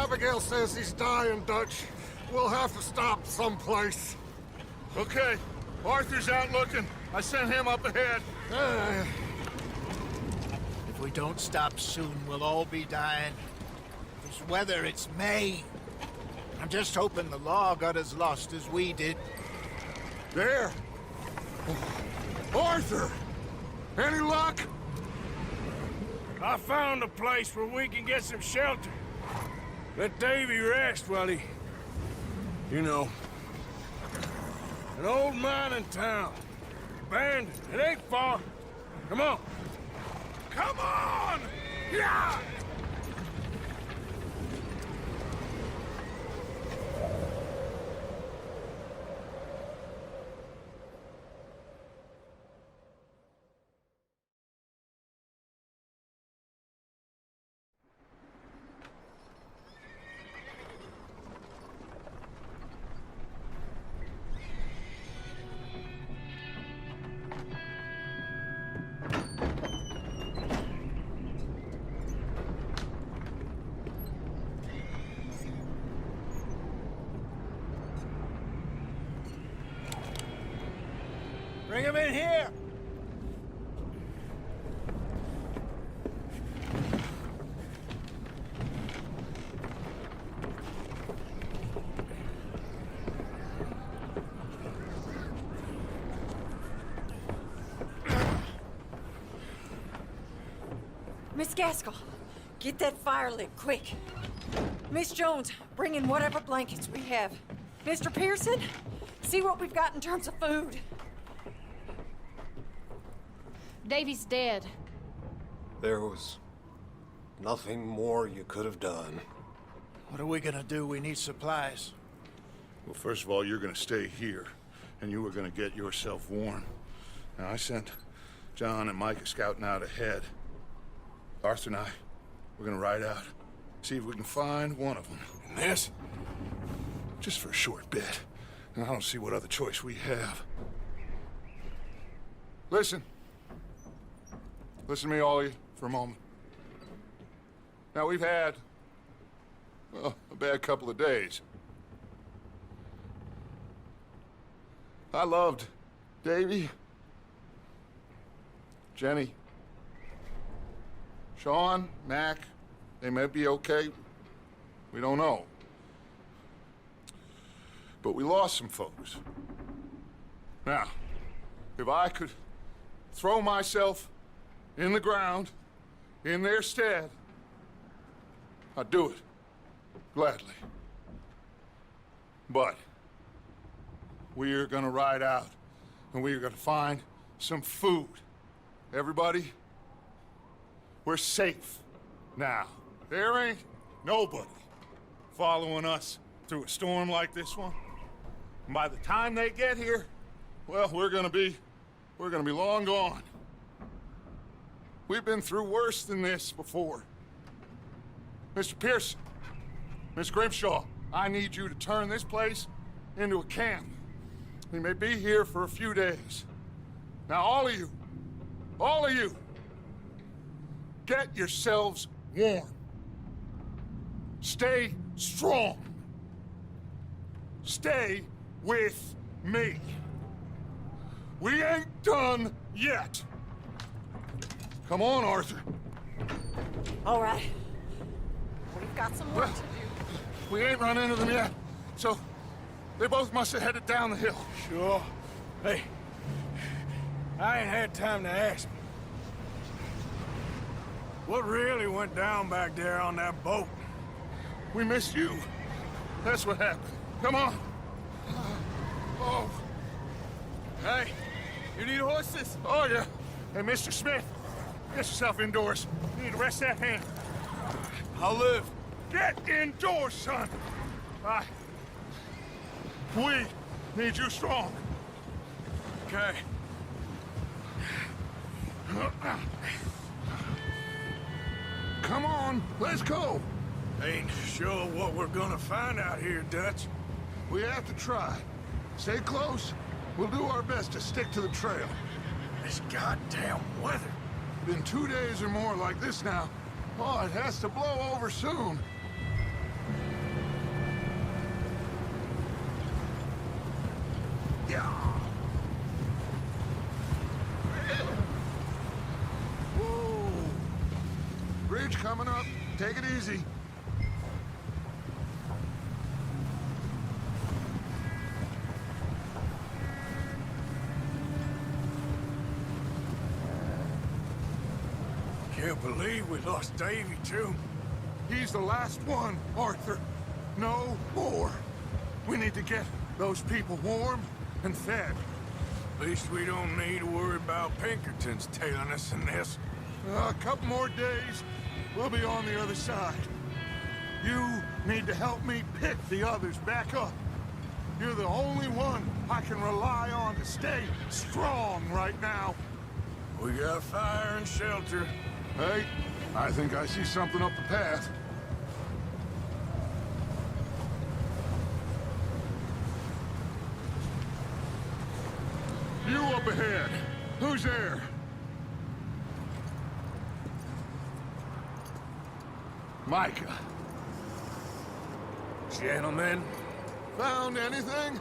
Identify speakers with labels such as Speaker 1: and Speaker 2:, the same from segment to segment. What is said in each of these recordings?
Speaker 1: Abigail says he's dying, Dutch. We'll have to stop someplace.
Speaker 2: Okay. Arthur's out looking. I sent him up ahead.
Speaker 3: If we don't stop soon, we'll all be dying. This weather, it's May. I'm just hoping the law got as lost as we did.
Speaker 1: There! Arthur! Any luck?
Speaker 4: I found a place where we can get some shelter. Let Davy rest while he... You know. An old mining town. Abandoned. It ain't far. Come on. Come on! Yeah!
Speaker 3: Bring him in here!
Speaker 5: Miss Gaskell, get that fire lit, quick. Miss Jones, bring in whatever blankets we have. Mr. Pearson, see what we've got in terms of food.
Speaker 6: Davy's dead.
Speaker 1: There was nothing more you could have done.
Speaker 3: What are we gonna do? We need supplies.
Speaker 2: Well, first of all, you're gonna stay here, and you were gonna get yourself warm. Now, I sent John and Micah scouting out ahead. Arthur and I, we're gonna ride out, see if we can find one of them. And this? Just for a short bit. And I don't see what other choice we have. Listen. Listen to me, all of you, for a moment. Now, we've had, well, a bad couple of days. I loved Davy, Jenny, Sean, Mac. They may be okay. We don't know. But we lost some folks. Now, if I could throw myself in the ground, in their stead, I'd do it, gladly. But we're gonna ride out, and we're gonna find some food. Everybody, we're safe now. There ain't nobody following us through a storm like this one. And by the time they get here, well, we're gonna be long gone. We've been through worse than this before. Mr. Pearson, Miss Grimshaw, I need you to turn this place into a camp. We may be here for a few days. Now, all of you, get yourselves warm. Stay strong. Stay with me. We ain't done yet. Come on, Arthur.
Speaker 5: All right. We've got some work to do.
Speaker 2: We ain't run into them yet, so they both must have headed down the hill.
Speaker 4: Sure. Hey, I ain't had time to ask. What really went down back there on that boat?
Speaker 2: We missed you. That's what happened. Come on. Oh.
Speaker 4: Hey, you need horses?
Speaker 2: Oh, yeah. Hey, Mr. Smith, get yourself indoors. You need to rest that hand.
Speaker 4: I'll live.
Speaker 2: Get indoors, son. We need you strong.
Speaker 4: Okay.
Speaker 2: Come on, let's go.
Speaker 4: Ain't sure what we're gonna find out here, Dutch.
Speaker 2: We have to try. Stay close. We'll do our best to stick to the trail.
Speaker 4: This goddamn weather.
Speaker 2: Been 2 days or more like this now. Oh, it has to blow over soon. Whoa! Bridge coming up. Take it easy.
Speaker 4: Can't believe we lost Davy, too.
Speaker 2: He's the last one, Arthur. No more. We need to get those people warm and fed.
Speaker 4: At least we don't need to worry about Pinkertons tailing us in this.
Speaker 2: A couple more days, we'll be on the other side. You need to help me pick the others back up. You're the only one I can rely on to stay strong right now.
Speaker 4: We got fire and shelter.
Speaker 2: Hey, I think I see something up the path. You up ahead. Who's there? Micah.
Speaker 7: Gentlemen,
Speaker 2: Found anything?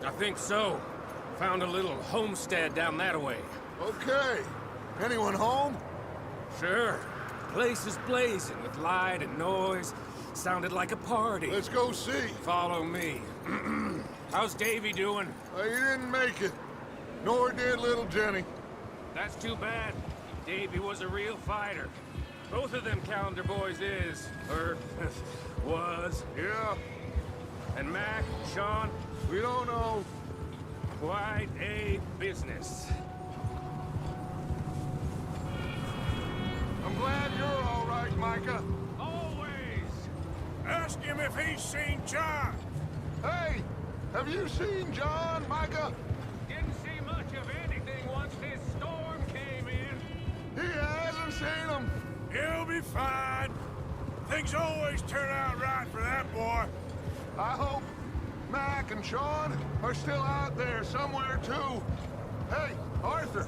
Speaker 7: I think so. Found a little homestead down that way.
Speaker 2: Okay. Anyone home?
Speaker 7: Sure. Place is blazing with light and noise. Sounded like a party.
Speaker 2: Let's go see.
Speaker 7: Follow me. How's Davy doing?
Speaker 2: He didn't make it. Nor did little Jenny.
Speaker 7: That's too bad. Davy was a real fighter. Both of them calendar boys is, or was.
Speaker 2: Yeah,
Speaker 7: And Mac, Sean,
Speaker 2: we don't know.
Speaker 7: quite a business.
Speaker 2: I'm glad you're all right, Micah.
Speaker 7: Always!
Speaker 4: Ask him if he's seen John.
Speaker 2: Hey, have you seen John, Micah?
Speaker 7: Didn't see much of anything once this storm came in.
Speaker 2: He hasn't seen him.
Speaker 4: He'll be fine. Things always turn out right for that boy.
Speaker 2: I hope Mac and Sean are still out there somewhere, too. Hey, Arthur,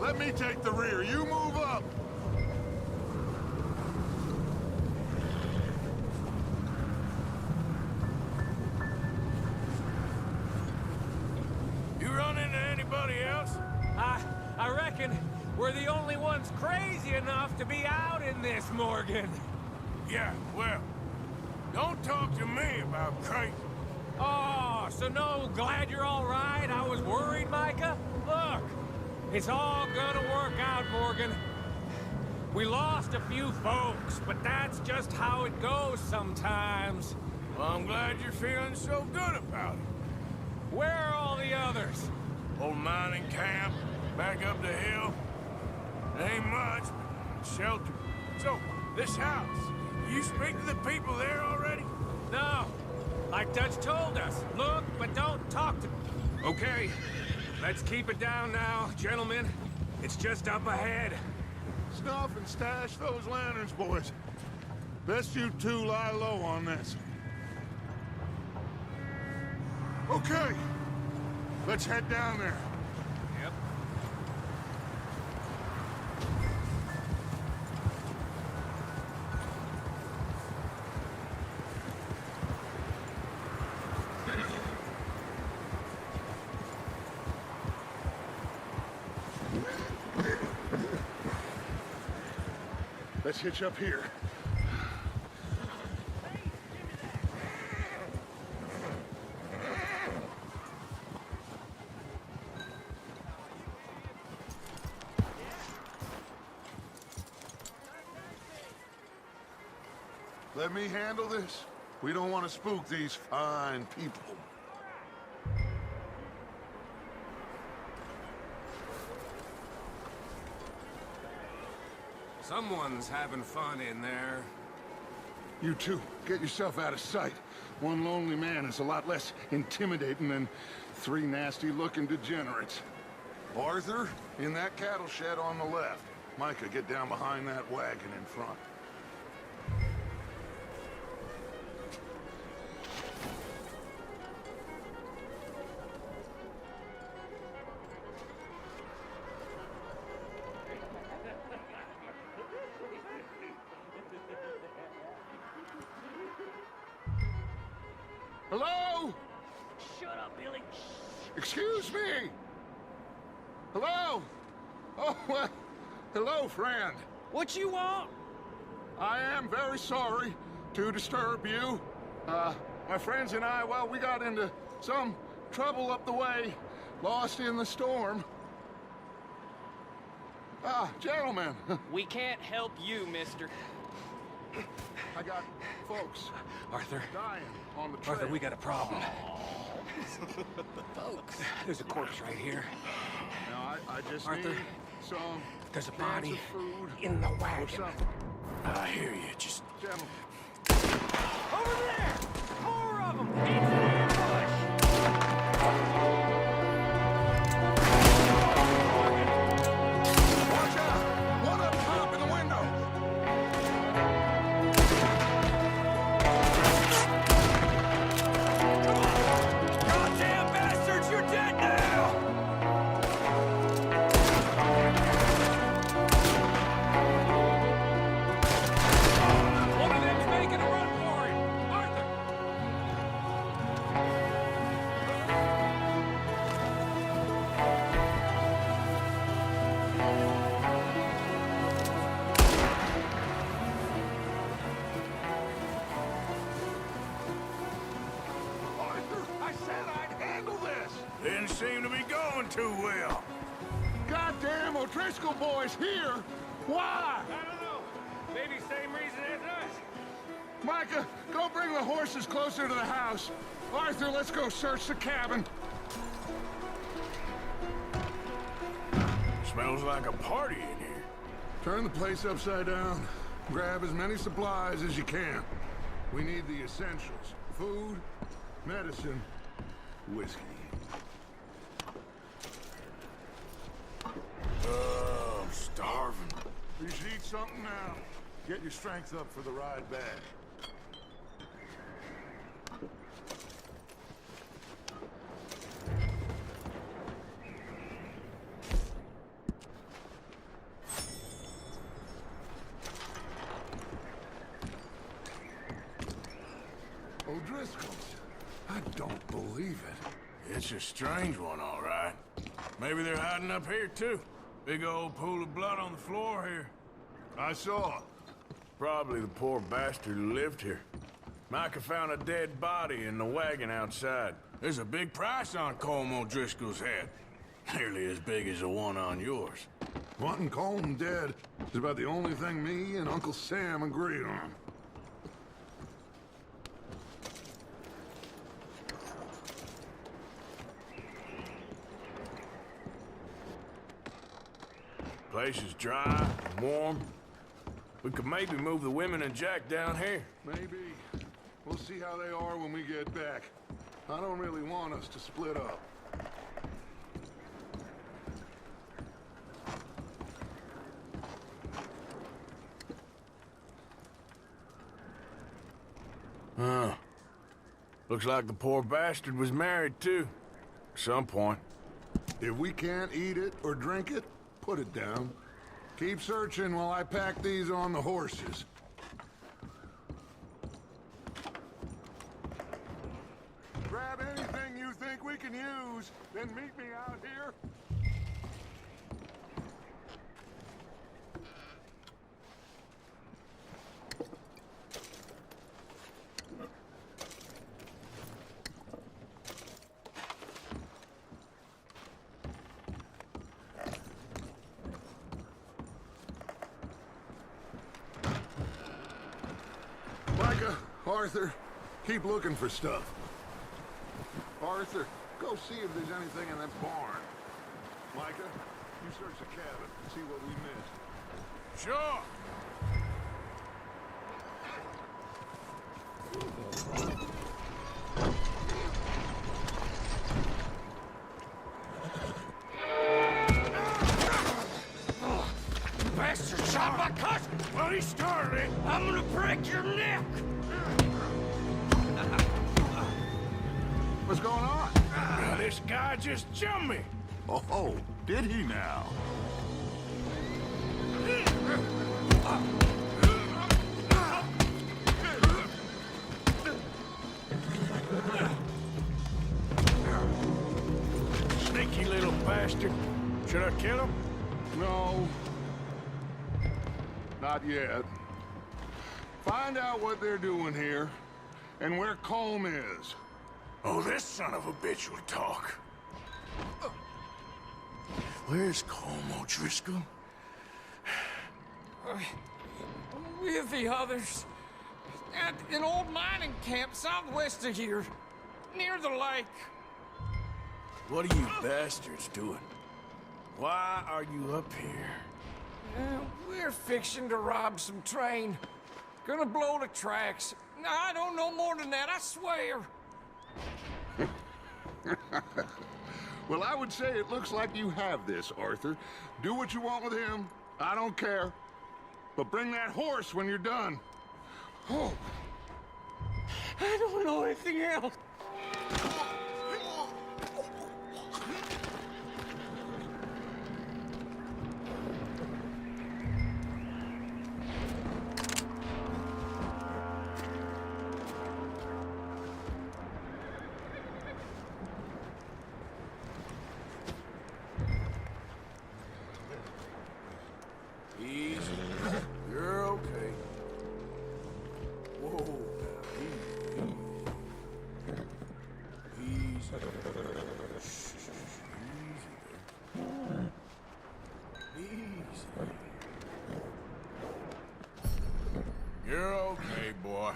Speaker 2: let me take the rear. You move up.
Speaker 4: You run into anybody else?
Speaker 7: I reckon we're the only ones crazy enough to be out in this, Morgan.
Speaker 4: Yeah, well, don't talk to me about crazy.
Speaker 7: Oh, so no, glad you're all right? I was worried, Micah. Look, it's all gonna work out, Morgan. We lost a few folks, but that's just how it goes sometimes.
Speaker 4: Well, I'm glad you're feeling so good about it.
Speaker 7: Where are all the others?
Speaker 4: Old mining camp, back up the hill. Ain't much, but shelter. So, this house, you speak to the people there already?
Speaker 7: No, like Dutch told us. Look, but don't talk to... Okay, let's keep it down now, gentlemen. It's just up ahead.
Speaker 2: Snuff and stash those lanterns, boys. Best you two lie low on this. Okay, let's head down there.
Speaker 7: Yep.
Speaker 2: Let's hitch up here. Let me handle this. We don't want to spook these fine people.
Speaker 7: Someone's having fun in there.
Speaker 2: You two, get yourself out of sight. One lonely man is a lot less intimidating than three nasty-looking degenerates. Arthur, in that cattle shed on the left. Micah, get down behind that wagon in front. Hello?
Speaker 7: Shut up, Billy.
Speaker 2: Excuse me? Hello? Oh, well, hello, friend.
Speaker 7: What you want?
Speaker 2: I am very sorry to disturb you. My friends and I, well, we got into some trouble up the way, lost in the storm. Gentlemen.
Speaker 8: We can't help you, mister.
Speaker 2: I got folks
Speaker 4: Arthur.
Speaker 2: dying on the trail.
Speaker 4: Arthur, we got a problem. Folks. There's a corpse right here.
Speaker 2: Now, I just
Speaker 4: Arthur,
Speaker 2: need some
Speaker 4: there's a
Speaker 2: cans
Speaker 4: body
Speaker 2: of food
Speaker 4: in the
Speaker 2: or
Speaker 4: wagon.
Speaker 2: something.
Speaker 4: I hear you. Just
Speaker 2: Gentlemen.
Speaker 7: Over there! More of them! Into the ambush!
Speaker 2: Watch out! One up top in the window!
Speaker 7: Goddamn bastards, you're dead now! One of them's making a run for it! Arthur!
Speaker 2: Arthur, I said I'd handle this!
Speaker 4: didn't seem to be going too well.
Speaker 2: Goddamn O'Driscoll boys here! Why?
Speaker 7: I don't know. Maybe same reason as us.
Speaker 2: Micah, go bring the horses closer to the house. Arthur, let's go search the cabin.
Speaker 4: Smells like a party in here.
Speaker 2: Turn the place upside down. Grab as many supplies as you can. We need the essentials. Food, medicine, whiskey.
Speaker 4: I'm starving.
Speaker 2: You should eat something now. Get your strength up for the ride back. O'Driscoll's. I don't believe it.
Speaker 4: It's a strange one, all right. Maybe they're hiding up here, too. Big old pool of blood on the floor here.
Speaker 2: I saw.
Speaker 4: Probably the poor bastard who lived here. Micah found a dead body in the wagon outside. There's a big price on Colm O'Driscoll's head. Nearly as big as the one on yours.
Speaker 2: Wanting Colm dead is about the only thing me and Uncle Sam agree on.
Speaker 4: Place is dry and warm. We could maybe move the women and Jack down here.
Speaker 2: Maybe. We'll see how they are when we get back. I don't really want us to split up.
Speaker 4: Huh. Looks like the poor bastard was married, too. At some point.
Speaker 2: If we can't eat it or drink it, put it down. Keep searching while I pack these on the horses. Grab anything you think we can use, then meet me out here. Micah, Arthur, keep looking for stuff. Arthur, go see if there's anything in that barn. Micah, you search the cabin, see what we missed.
Speaker 4: Sure.
Speaker 7: Bastard shot my cousin! Well, he started it. I'm gonna break your neck!
Speaker 2: What's going on?
Speaker 4: This guy just jumped me.
Speaker 2: Oh, did he now? Not yet. Find out what they're doing here, and where Colm is.
Speaker 4: Oh, this son of a bitch will talk. Where's Colm O'Driscoll?
Speaker 7: With the others. At an old mining camp southwest of here. Near the lake.
Speaker 4: What are you bastards doing? Why are you up here?
Speaker 7: We're fixing to rob some train. Gonna blow the tracks. I don't know more than that, I swear.
Speaker 2: Well, I would say it looks like you have this, Arthur. Do what you want with him. I don't care. But bring that horse when you're done. Oh.
Speaker 7: I don't know anything else.
Speaker 4: Easy. You're okay. Whoa. Easy. Easy. You're okay, boy.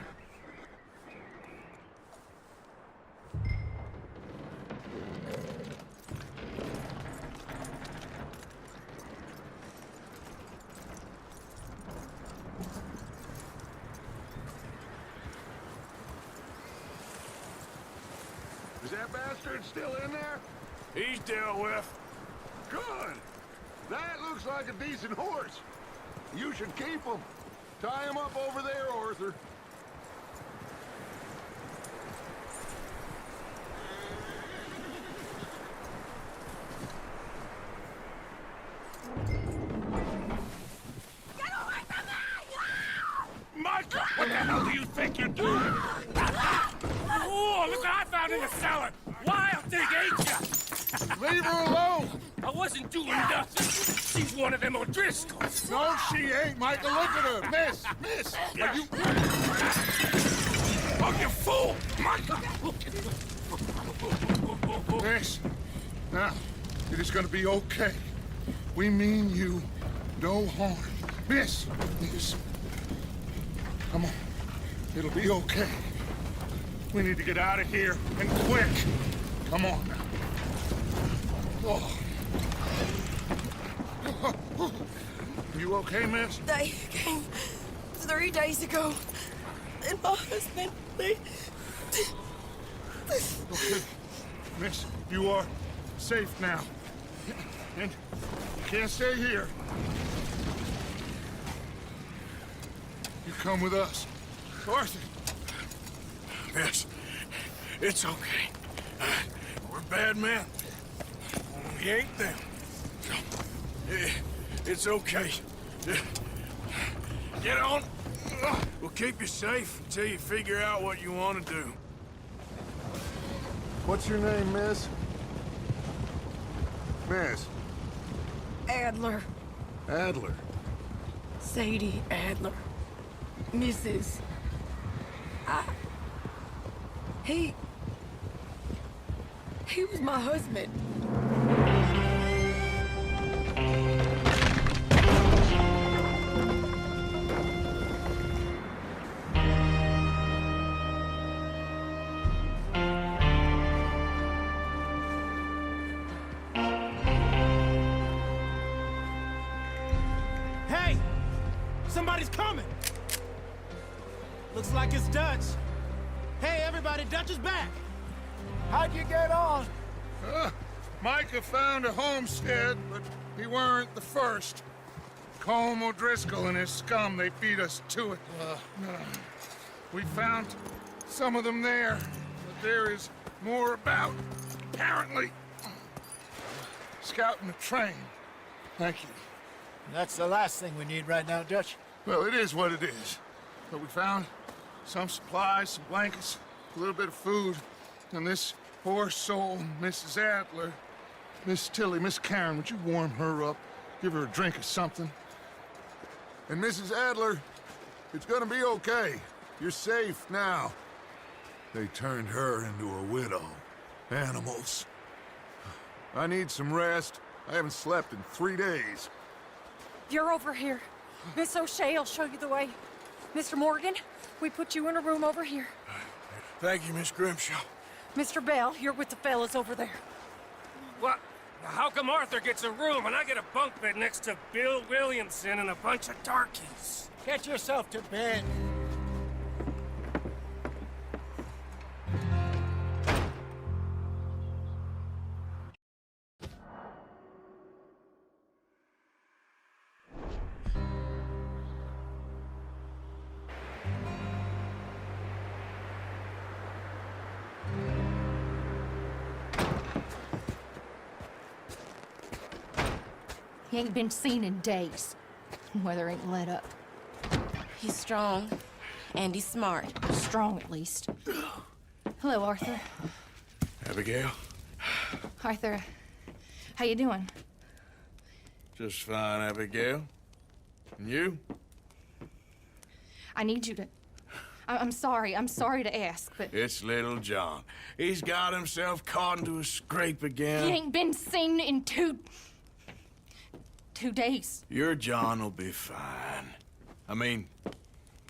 Speaker 2: Is that bastard still in there?
Speaker 4: He's dealt with.
Speaker 2: Good. That looks like a decent horse. You should keep him. Tie him up over there, Arthur.
Speaker 4: Michael, what the hell do you think you're doing? Oh, look what I found in the cellar! Wild thing, ain't ya?
Speaker 2: Leave her alone!
Speaker 4: I wasn't doing nothing. She's one of them O'Driscolls.
Speaker 2: No, she ain't, Michael. Look at her. Miss, are you...
Speaker 4: Oh, you fool! Michael!
Speaker 2: Miss, now, it is gonna be okay. We mean you no harm. Miss. Come on. It'll be okay. We need to get out of here, and quick. Come on now. Oh. You okay, miss?
Speaker 9: They came 3 days ago. And my husband, they...
Speaker 2: Okay. Miss, you are safe now. And you can't stay here. You come with us. Arthur.
Speaker 4: Yes, it's okay. We're bad men. We ain't them. It's okay. Get on. We'll keep you safe until you figure out what you want to do.
Speaker 2: What's your name, miss? Miss.
Speaker 9: Adler.
Speaker 2: Adler.
Speaker 9: Sadie Adler. Mrs. He was my husband.
Speaker 10: Hey! Somebody's coming! Looks like it's Dutch. Hey, everybody, Dutch is back!
Speaker 3: How'd you get on?
Speaker 2: Micah found a homestead, but he weren't the first. Colm O'Driscoll and his scum, they beat us to it. We found some of them there, but there is more about, apparently. Scouting the train. Thank you.
Speaker 3: That's the last thing we need right now, Dutch.
Speaker 2: Well, it is what it is. But we found some supplies, some blankets, a little bit of food, and this poor soul, Mrs. Adler, Miss Tilly, Miss Karen, would you warm her up? Give her a drink or something? And Mrs. Adler, it's gonna be okay. You're safe now. They turned her into a widow. Animals. I need some rest. I haven't slept in 3 days.
Speaker 5: You're over here. Miss O'Shea will show you the way. Mr. Morgan, we put you in a room over here.
Speaker 4: Thank you, Miss Grimshaw.
Speaker 5: Mr. Bell, you're with the fellas over there.
Speaker 7: What? How come Arthur gets a room and I get a bunk bed next to Bill Williamson and a bunch of darkies?
Speaker 3: Get yourself to bed.
Speaker 6: He ain't been seen in days. Weather ain't let up.
Speaker 9: He's strong, and he's smart.
Speaker 6: Strong, at least. Hello, Arthur.
Speaker 4: Abigail?
Speaker 6: Arthur, how you doing?
Speaker 4: Just fine, Abigail. And you?
Speaker 6: I need you to... I'm sorry to ask, but...
Speaker 4: It's little John. He's got himself caught into a scrape again.
Speaker 6: He ain't been seen in 2 days.
Speaker 4: Your John will be fine. I mean,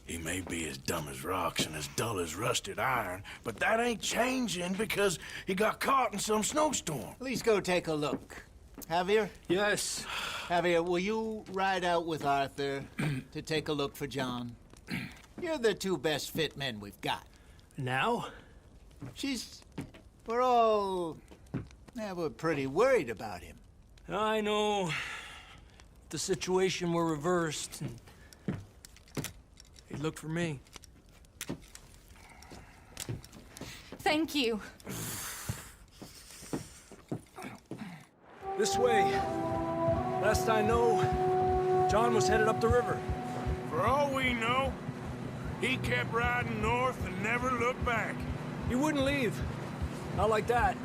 Speaker 4: he may be as dumb as rocks and as dull as rusted iron, but that ain't changing because he got caught in some snowstorm.
Speaker 3: Please go take a look. Javier?
Speaker 10: Yes.
Speaker 3: Javier, will you ride out with Arthur to take a look for John? You're the 2 best fit men we've got.
Speaker 10: Now?
Speaker 3: We're pretty worried about him.
Speaker 10: I know. The situation were reversed, and he looked for me.
Speaker 6: Thank you.
Speaker 10: This way. Last I know, John was headed up the river.
Speaker 4: For all we know, he kept riding north and never looked back.
Speaker 10: He wouldn't leave. Not like that.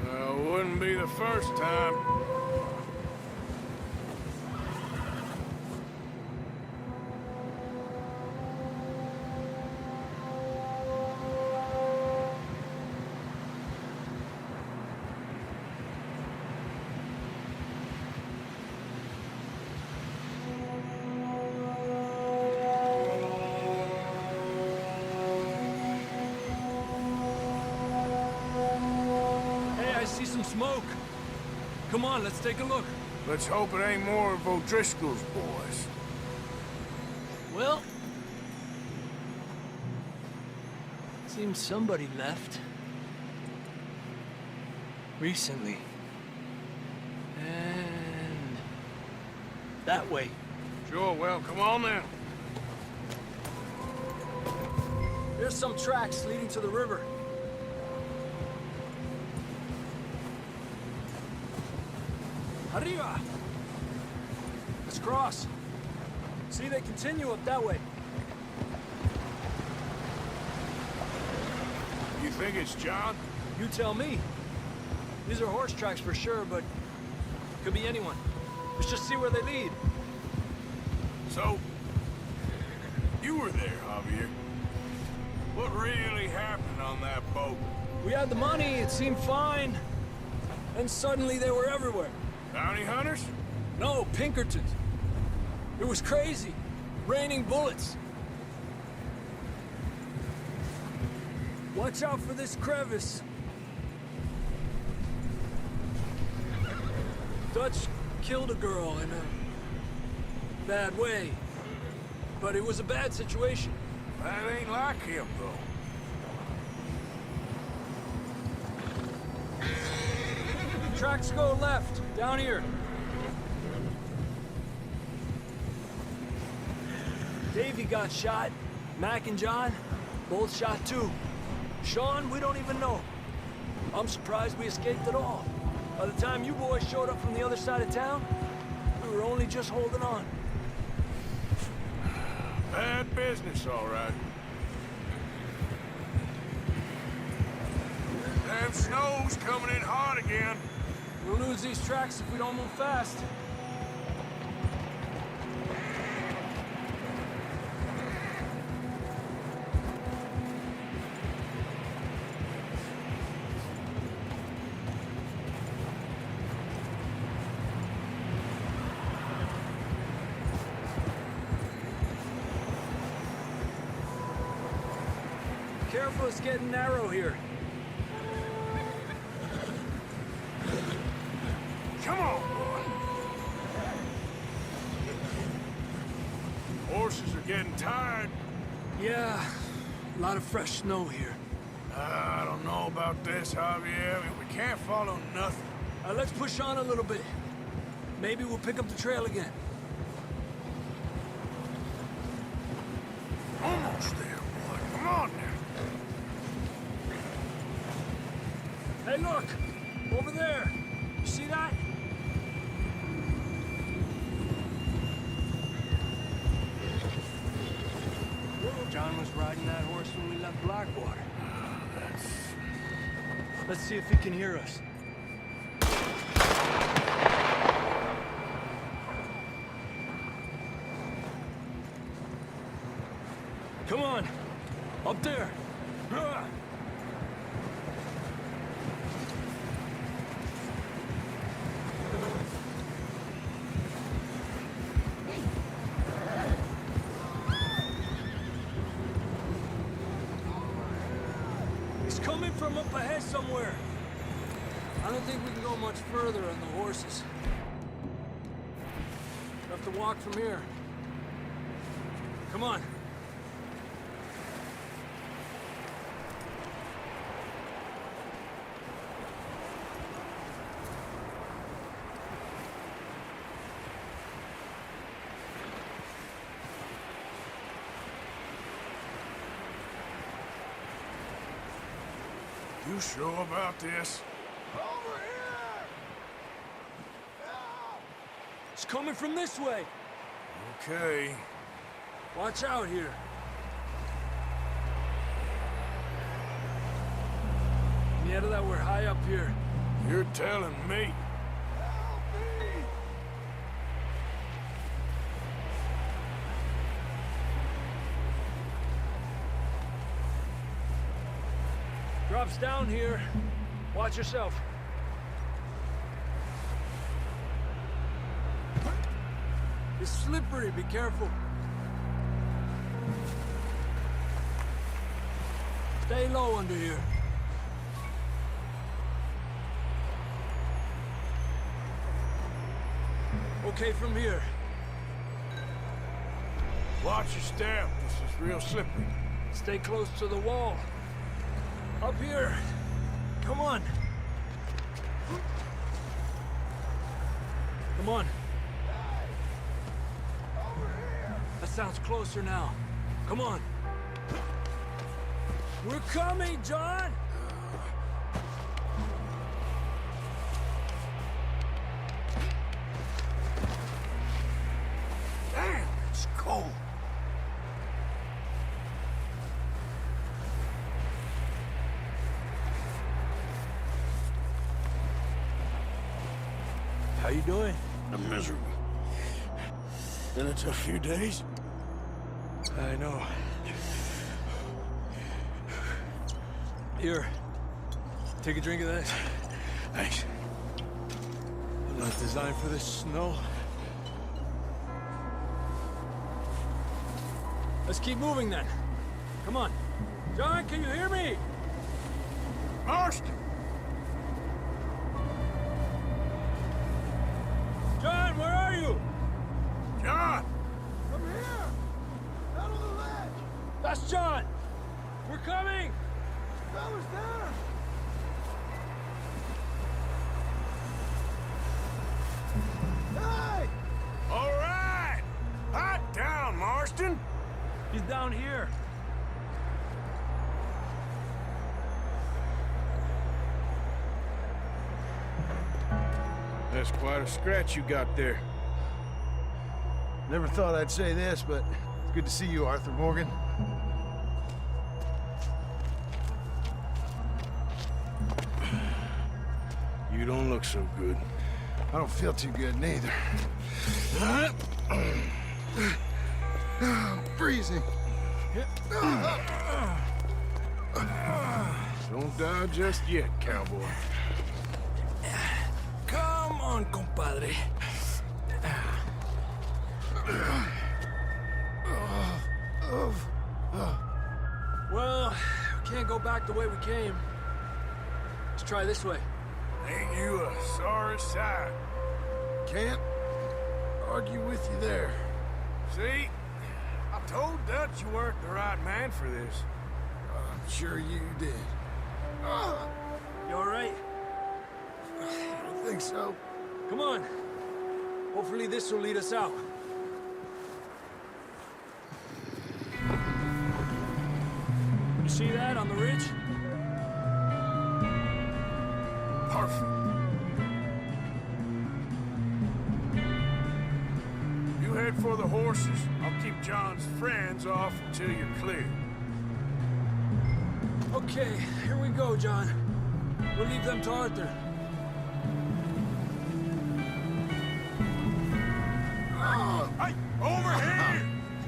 Speaker 4: Wouldn't be the first time.
Speaker 10: Smoke. Come on, let's take a look.
Speaker 4: Let's hope it ain't more of O'Driscoll's boys.
Speaker 10: Well, seems somebody left. Recently. And that way.
Speaker 4: Sure, well, come on then.
Speaker 10: There's some tracks leading to the river. Arriba! Let's cross. See, they continue up that way.
Speaker 4: You think it's John?
Speaker 10: You tell me. These are horse tracks for sure, but could be anyone. Let's just see where they lead.
Speaker 4: So, you were there, Javier. What really happened on that boat?
Speaker 10: We had the money, it seemed fine. Then suddenly they were everywhere.
Speaker 4: Bounty hunters?
Speaker 10: No, Pinkertons. It was crazy. Raining bullets. Watch out for this crevice. Dutch killed a girl in a bad way. But it was a bad situation.
Speaker 4: That ain't like him, though.
Speaker 10: Tracks go left, down here. Davey got shot. Mac and John, both shot too. Sean, we don't even know. I'm surprised we escaped at all. By the time you boys showed up from the other side of town, we were only just holding on.
Speaker 4: Bad business, all right. Damn snow's coming in hard again.
Speaker 10: We'll lose these tracks if we don't move fast. careful, it's getting narrow here.
Speaker 4: Come on, boy. Horses are getting tired.
Speaker 10: Yeah, a lot of fresh snow here.
Speaker 4: I don't know about this, Javier. We can't follow nothing.
Speaker 10: Let's push on a little bit. Maybe we'll pick up the trail again.
Speaker 4: Almost there, boy. Come on now.
Speaker 10: Hey, look! Over there! You see that?
Speaker 8: John was riding that horse when we left Blackwater.
Speaker 10: Let's see if he can hear us. Come on! Up there! He's coming from up ahead somewhere. I don't think we can go much further on the horses. We'll have to walk from here. Come on.
Speaker 4: You sure about this?
Speaker 2: Over here!
Speaker 10: It's coming from this way.
Speaker 4: Okay.
Speaker 10: Watch out here. Nieta, that we're high up here.
Speaker 4: You're telling me.
Speaker 2: Help me!
Speaker 10: Drops down here. Watch yourself. It's slippery, be careful. Stay low under here. Okay from here.
Speaker 4: Watch your step. This is real slippery.
Speaker 10: Stay close to the wall. Up here. Come on. Come on. That sounds closer now. Come on. We're coming, John!
Speaker 4: Damn, it's cold.
Speaker 10: How you doing?
Speaker 4: I'm miserable. Been a tough few days.
Speaker 10: I know. Here. Take a drink of this.
Speaker 4: Thanks.
Speaker 10: I'm not designed for this snow. Let's keep moving then. Come on. John, can you hear me?
Speaker 4: Marston!
Speaker 10: John, where are you?
Speaker 4: John!
Speaker 2: Come here! Out on the ledge!
Speaker 10: That's John! We're coming!
Speaker 2: Fella's there! Hey!
Speaker 4: All right! Hot down, Marston!
Speaker 10: He's down here.
Speaker 4: That's quite a scratch you got there.
Speaker 11: Never thought I'd say this, but it's good to see you, Arthur Morgan.
Speaker 4: You don't look so good.
Speaker 11: I don't feel too good, neither. I'm freezing.
Speaker 4: Don't die just yet, cowboy.
Speaker 10: Come on, compadre. Well, can't go back the way we came. Let's try this way.
Speaker 4: Ain't you a sorry sight?
Speaker 11: Can't argue with you there.
Speaker 4: See? I told Dutch you weren't the right man for this.
Speaker 11: I'm sure you did.
Speaker 10: You all right?
Speaker 11: I think so.
Speaker 10: Come on. Hopefully this will lead us out. You see that on the ridge?
Speaker 4: Perfect. You head for the horses. I'll keep John's friends off until you're clear.
Speaker 10: Okay, here we go, John. We'll leave them to Arthur.
Speaker 4: Hey, over here!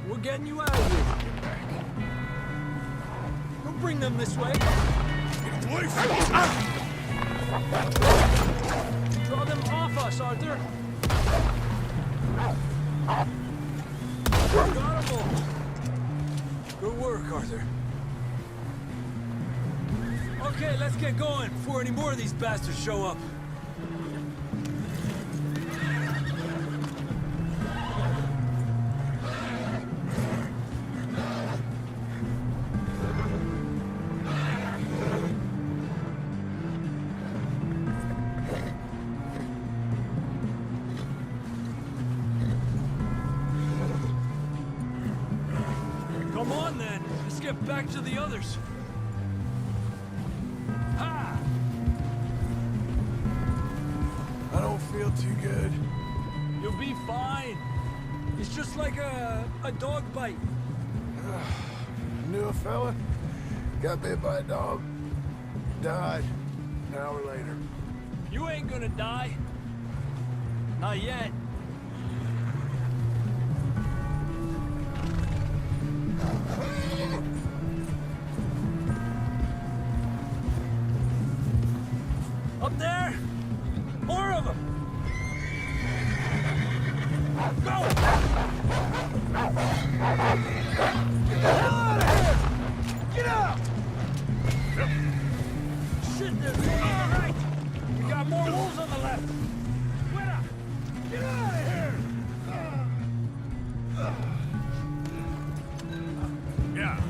Speaker 10: We're getting you out of here. Get back. Don't bring them this way.
Speaker 4: Get away from me!
Speaker 10: Draw them off us, Arthur. Got them all. Good work, Arthur. Okay, let's get going before any more of these bastards show up. Come on, then. Let's get back to the others. Ha!
Speaker 11: I don't feel too good.
Speaker 10: You'll be fine. It's just like a dog bite.
Speaker 11: Knew a fella, got bit by a dog, died an hour later.
Speaker 10: You ain't gonna die. Not yet. Up there! More of them! Go! Get the hell out of here! Get out! Shit, they're all right! We got more wolves on the left! Fuera! Get out of here!
Speaker 4: Yeah.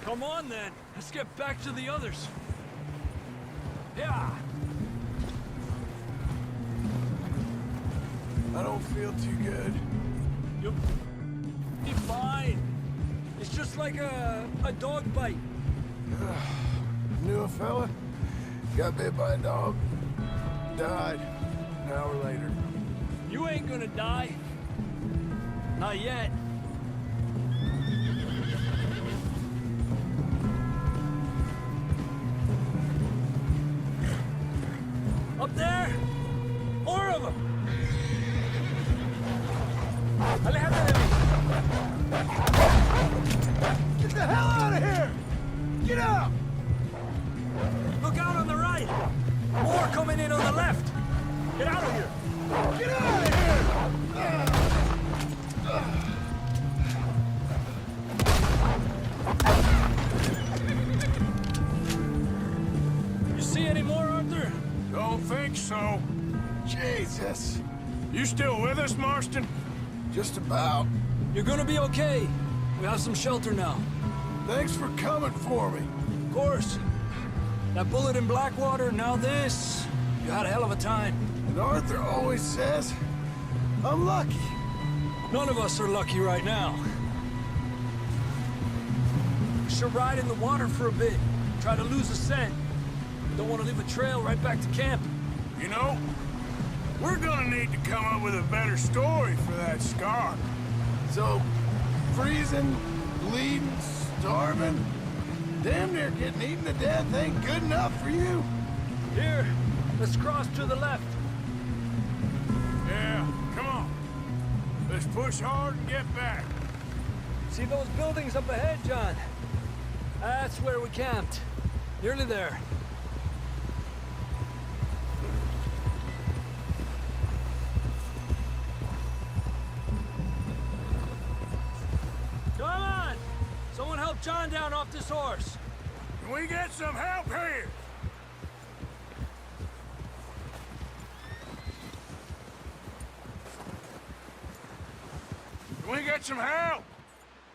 Speaker 10: Come on, then. Let's get back to the others. Yeah.
Speaker 11: I don't feel too good.
Speaker 10: You'll be fine. It's just like a dog bite.
Speaker 11: Knew a fella, got bit by a dog, died an hour later.
Speaker 10: You ain't gonna die. Not yet. Up there! More of them! Alejate de mí!
Speaker 11: Get the hell out of here! Get out!
Speaker 10: Look out on the right! More coming in on the left! Get out of here!
Speaker 11: Get out of
Speaker 10: here! You see any more, Arthur?
Speaker 4: Don't think so.
Speaker 11: Jesus!
Speaker 4: You still with us, Marston?
Speaker 11: Just about.
Speaker 10: You're gonna be okay. We have some shelter now.
Speaker 11: Thanks for coming for me.
Speaker 10: Of course. That bullet in Blackwater, now this. You had a hell of a time.
Speaker 11: And Arthur always says, I'm lucky.
Speaker 10: None of us are lucky right now. We should ride in the water for a bit. Try to lose the scent. Don't want to leave a trail right back to camp.
Speaker 4: You know, we're gonna need to come up with a better story for that scar.
Speaker 11: So, freezing, bleeding, starving, damn near getting eaten to death ain't good enough for you?
Speaker 10: Here, let's cross to the left.
Speaker 4: Yeah, come on. Let's push hard and get back.
Speaker 10: See those buildings up ahead, John? That's where we camped. Nearly there. John down off this horse.
Speaker 4: Can we get some help here? Can we get some help?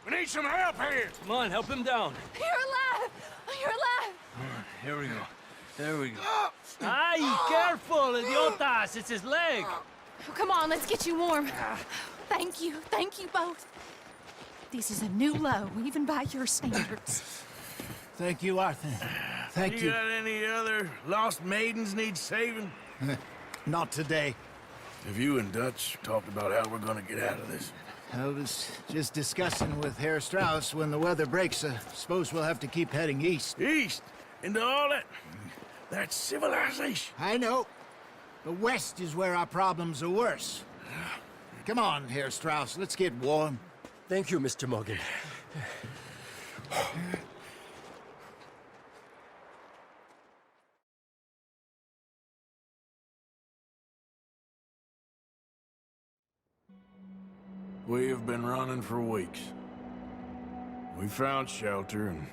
Speaker 4: We need some help here!
Speaker 10: Come on, help him down.
Speaker 9: You're alive! You're alive!
Speaker 10: Here we go. There we go. Ay, careful, idiotas! It's his leg!
Speaker 6: Oh, come on, let's get you warm. Thank you both. This is a new low, even by your standards.
Speaker 3: Thank you, Arthur. Thank you.
Speaker 4: You got any other lost maidens need saving?
Speaker 3: Not today.
Speaker 4: Have you and Dutch talked about how we're gonna get out of this?
Speaker 3: I was just discussing with Herr Strauss when the weather breaks. Suppose we'll have to keep heading east.
Speaker 4: East? Into all that... That's civilization.
Speaker 3: I know. The west is where our problems are worse. Come on, Herr Strauss, let's get warm.
Speaker 10: Thank you, Mr. Morgan.
Speaker 4: We have been running for weeks. We found shelter and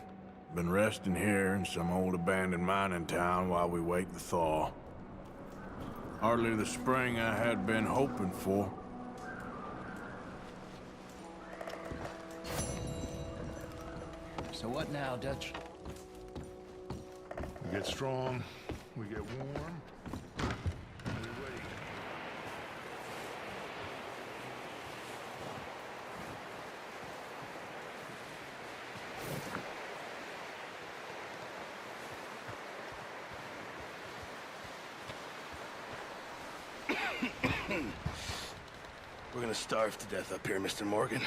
Speaker 4: been resting here in some old abandoned mining town while we wait the thaw. Hardly the spring I had been hoping for.
Speaker 3: So what now, Dutch?
Speaker 2: We get strong, we get warm, and we wait.
Speaker 11: We're gonna starve to death up here, Mr. Morgan.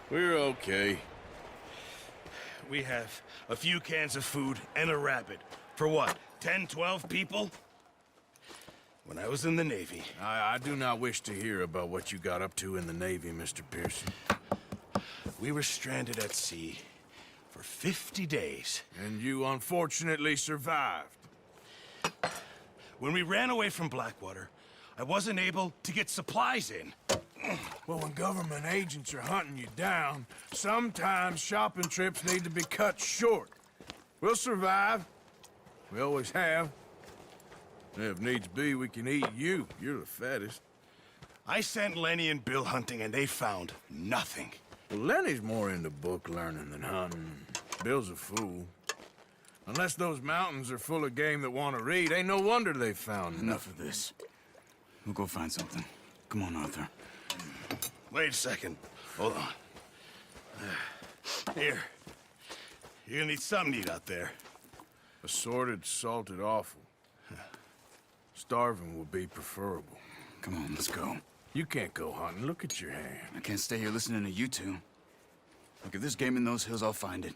Speaker 4: We're okay.
Speaker 11: We have a few cans of food and a rabbit. For what, 10, 12 people? When I was in the Navy...
Speaker 4: I do not wish to hear about what you got up to in the Navy, Mr. Pearson.
Speaker 11: We were stranded at sea for 50 days.
Speaker 4: And you unfortunately survived.
Speaker 11: When we ran away from Blackwater, I wasn't able to get supplies in.
Speaker 4: Well, when government agents are hunting you down, sometimes shopping trips need to be cut short. We'll survive. We always have. And if needs be, we can eat you. You're the fattest.
Speaker 11: I sent Lenny and Bill hunting, and they found nothing.
Speaker 4: Well, Lenny's more into book learning than hunting. Bill's a fool. Unless those mountains are full of game that want to read, ain't no wonder they found
Speaker 12: Enough of this. We'll go find something. Come on, Arthur.
Speaker 11: Wait a second. Hold on. Here. You're gonna need something to eat out there.
Speaker 4: Assorted, salted offal. Starving would be preferable.
Speaker 12: Come on, let's go.
Speaker 4: You can't go hunting. Look at your hand.
Speaker 12: I can't stay here listening to you two. Look, if there's game in those hills, I'll find it.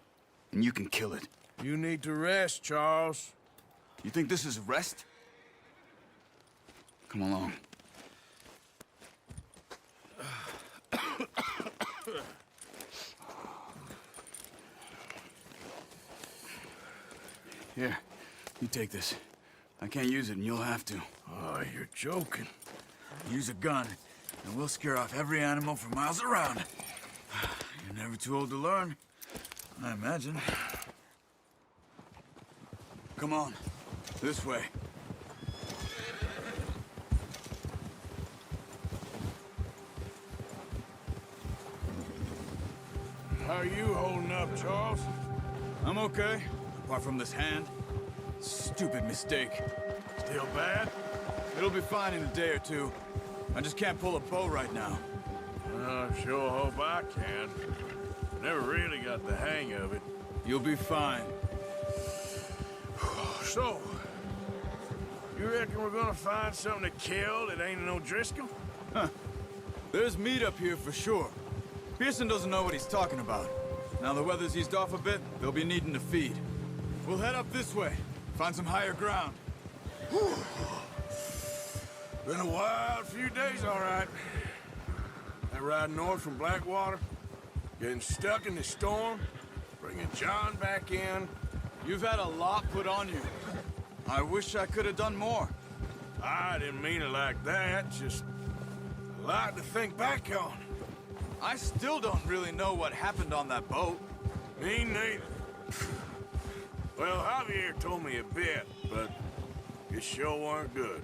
Speaker 12: And you can kill it.
Speaker 4: You need to rest, Charles.
Speaker 12: You think this is rest? Come along. Here, you take this. I can't use it, and you'll have to.
Speaker 4: Oh, you're joking.
Speaker 12: Use a gun, and we'll scare off every animal for miles around. You're never too old to learn, I imagine. Come on, this way.
Speaker 4: How are you holding up, Charles?
Speaker 12: I'm okay, apart from this hand. Stupid mistake.
Speaker 4: Still bad?
Speaker 12: It'll be fine in a day or two. I just can't pull a bow right now.
Speaker 4: I sure hope I can. Never really got the hang of it.
Speaker 12: You'll be fine.
Speaker 4: So, you reckon we're gonna find something to kill that ain't no Driscoll?
Speaker 12: Huh. There's meat up here for sure. Pearson doesn't know what he's talking about. Now the weather's eased off a bit, they'll be needing to feed. We'll head up this way, find some higher ground.
Speaker 4: Been a wild few days, all right. That ride north from Blackwater, getting stuck in the storm, bringing John back in.
Speaker 12: You've had a lot put on you. I wish I could have done more.
Speaker 4: I didn't mean it like that, just a lot to think back on.
Speaker 12: I still don't really know what happened on that boat.
Speaker 4: Me neither. Well, Javier told me a bit, but it sure weren't good.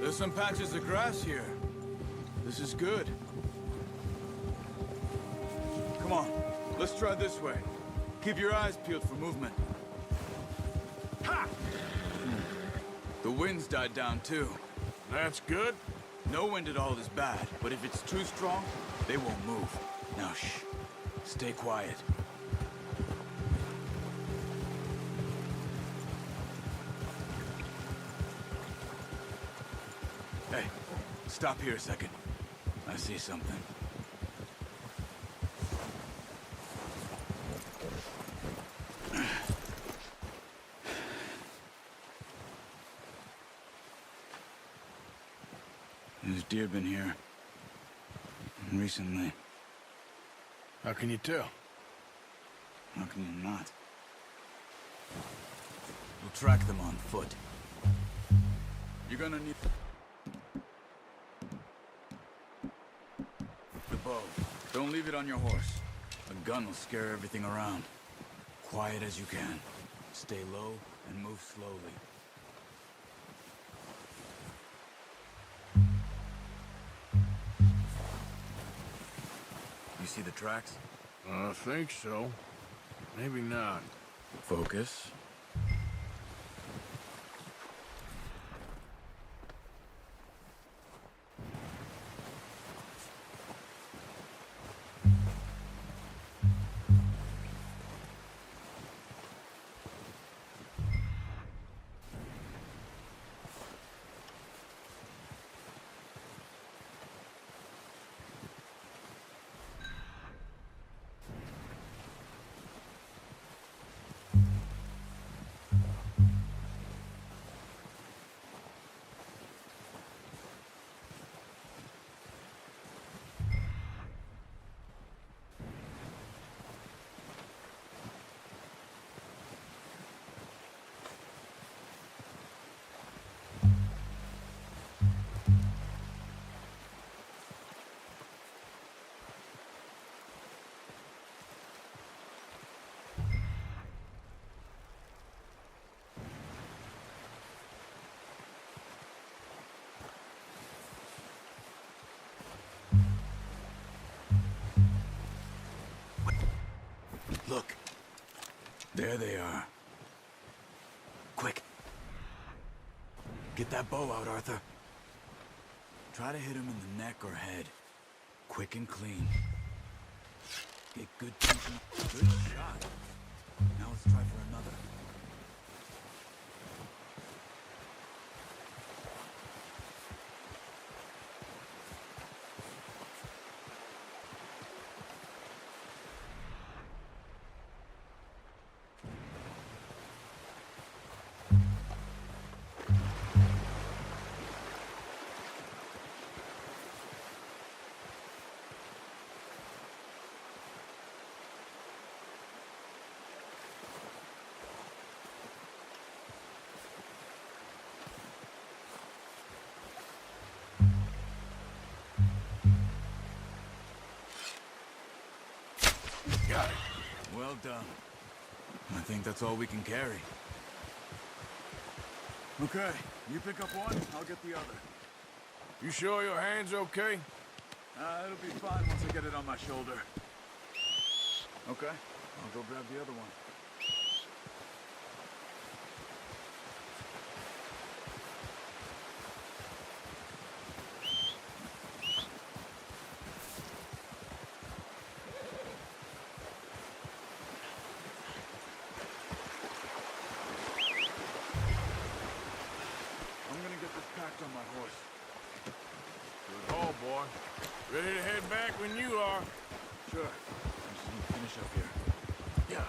Speaker 12: There's some patches of grass here. This is good. Come on, let's try this way. Keep your eyes peeled for movement.
Speaker 4: Ha!
Speaker 12: The wind's died down too.
Speaker 4: That's good.
Speaker 12: No wind at all is bad, but if it's too strong, they won't move. Now shh, stay quiet. Hey, stop here a second. I see something. There's deer been here. Recently.
Speaker 4: How can you tell?
Speaker 12: How can you not? We'll track them on foot. You're gonna need... the bow. Don't leave it on your horse. A gun will scare everything around. Quiet as you can. Stay low and move slowly. You see the tracks?
Speaker 4: I think so. Maybe not.
Speaker 12: Focus. Look. There they are. Quick. Get that bow out, Arthur. Try to hit him in the neck or head. Quick and clean. Get good tension. Good shot. Now let's try for another.
Speaker 4: Got it.
Speaker 12: Well done. I think that's all we can carry. Okay, you pick up one, I'll get the other.
Speaker 4: You sure your hand's okay?
Speaker 12: It'll be fine once I get it on my shoulder. Okay, I'll go grab the other one.
Speaker 4: Ready to head back when you are.
Speaker 12: Sure. Just need to finish up here.
Speaker 4: Yeah.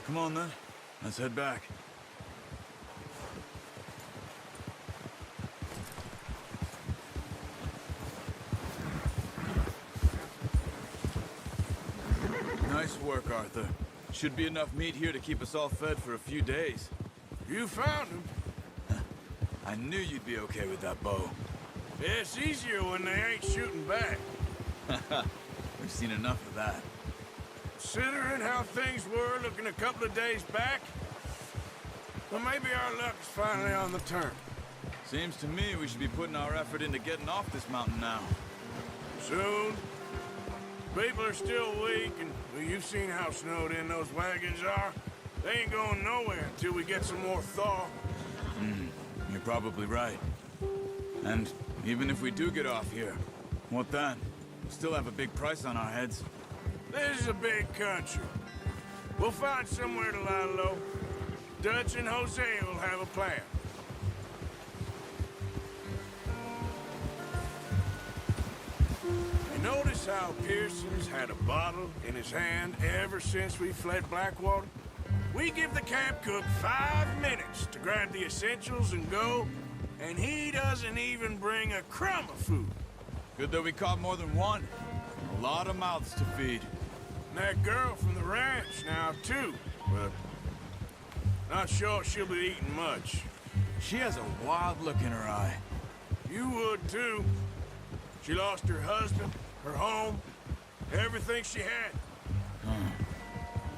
Speaker 12: Come on, then. Let's head back. Nice work, Arthur. Should be enough meat here to keep us all fed for a few days.
Speaker 4: You found him.
Speaker 12: I knew you'd be okay with that bow.
Speaker 4: Yeah, it's easier when they ain't shooting back.
Speaker 12: We've seen enough of that.
Speaker 4: Considering how things were looking a couple of days back, well, maybe our luck is finally on the turn.
Speaker 12: Seems to me we should be putting our effort into getting off this mountain now.
Speaker 4: Soon. People are still weak, and well, you've seen how snowed in those wagons are. They ain't going nowhere until we get some more thaw.
Speaker 12: You're probably right. And even if we do get off here, what then? We'll still have a big price on our heads.
Speaker 4: This is a big country. We'll find somewhere to lie low. Dutch and Hosea will have a plan. You notice how Pearson's had a bottle in his hand ever since we fled Blackwater? We give the camp cook 5 minutes to grab the essentials and go, and he doesn't even bring a crumb of food.
Speaker 12: Good that we caught more than one. A lot of mouths to feed.
Speaker 4: And that girl from the ranch now, too. But not sure she'll be eating much.
Speaker 12: She has a wild look in her eye.
Speaker 4: You would, too. She lost her husband, her home, everything she had.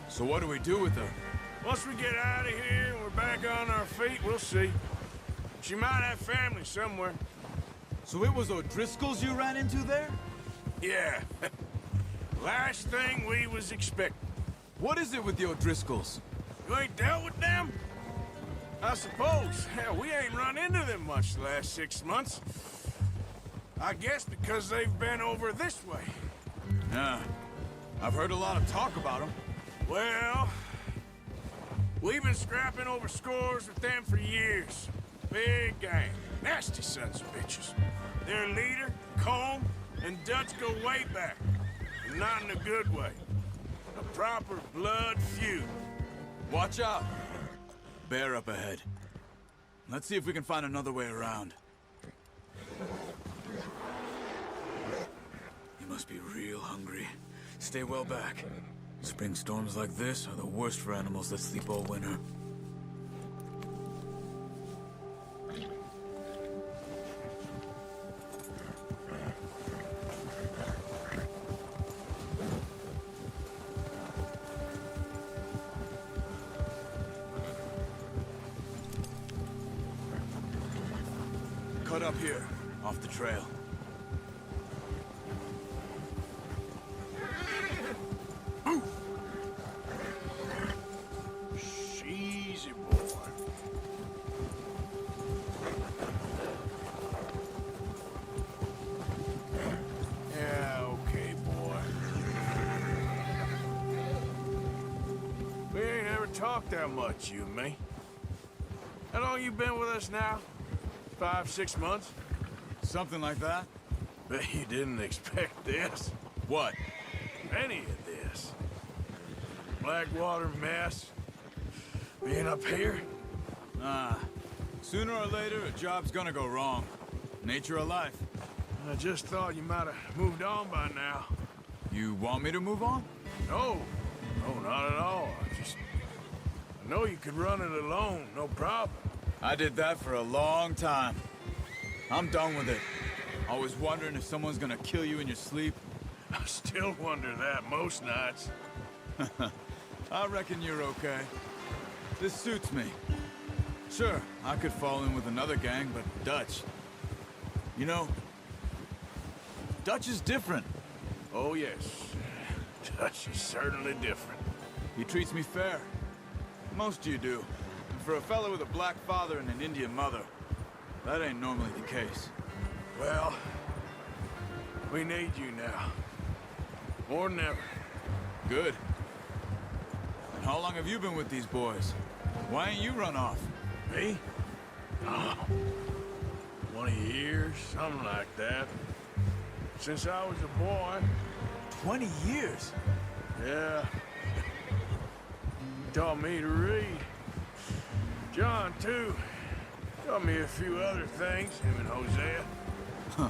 Speaker 12: So what do we do with her?
Speaker 4: Once we get out of here and we're back on our feet, we'll see. She might have family somewhere.
Speaker 12: So it was O'Driscoll's you ran into there?
Speaker 4: Yeah. Last thing we was expecting.
Speaker 12: What is it with the O'Driscolls?
Speaker 4: You ain't dealt with them? I suppose. Hell, we ain't run into them much the last 6 months. I guess because they've been over this way.
Speaker 12: Yeah. I've heard a lot of talk about them.
Speaker 4: Well, we've been scrapping over scores with them for years. Big gang. Nasty sons of bitches. Their leader, Combe, and Dutch go way back. Not in a good way. A proper blood feud.
Speaker 12: Watch out. Bear up ahead. Let's see if we can find another way around. You must be real hungry. Stay well back. Spring storms like this are the worst for animals that sleep all winter. Cut up here, off the trail.
Speaker 4: Easy, boy. Yeah, okay, boy. We ain't ever talked that much, you and me. How long you been with us now? 5, 6 months?
Speaker 12: Something like that?
Speaker 4: Bet you didn't expect this.
Speaker 12: What?
Speaker 4: Any of this. Blackwater mess. Being up here?
Speaker 12: Sooner or later, a job's gonna go wrong. Nature of life.
Speaker 4: I just thought you might have moved on by now.
Speaker 12: You want me to move on?
Speaker 4: No. No, not at all. I know you could run it alone, no problem.
Speaker 12: I did that for a long time. I'm done with it. Always wondering if someone's gonna kill you in your sleep.
Speaker 4: I still wonder that most nights.
Speaker 12: I reckon you're okay. This suits me. Sure, I could fall in with another gang, but Dutch... You know, Dutch is different.
Speaker 4: Oh, yes. Dutch is certainly different.
Speaker 12: He treats me fair. Most you do. And for a fellow with a black father and an Indian mother, that ain't normally the case.
Speaker 4: Well, We need you now. More than ever.
Speaker 12: Good. And how long have you been with these boys? Why ain't you run off?
Speaker 4: Me? Oh, 20 years, something like that. Since I was a boy.
Speaker 12: 20 years?
Speaker 4: Yeah. He taught me to read. John, too. Taught me a few other things, him and Hosea.
Speaker 12: Huh.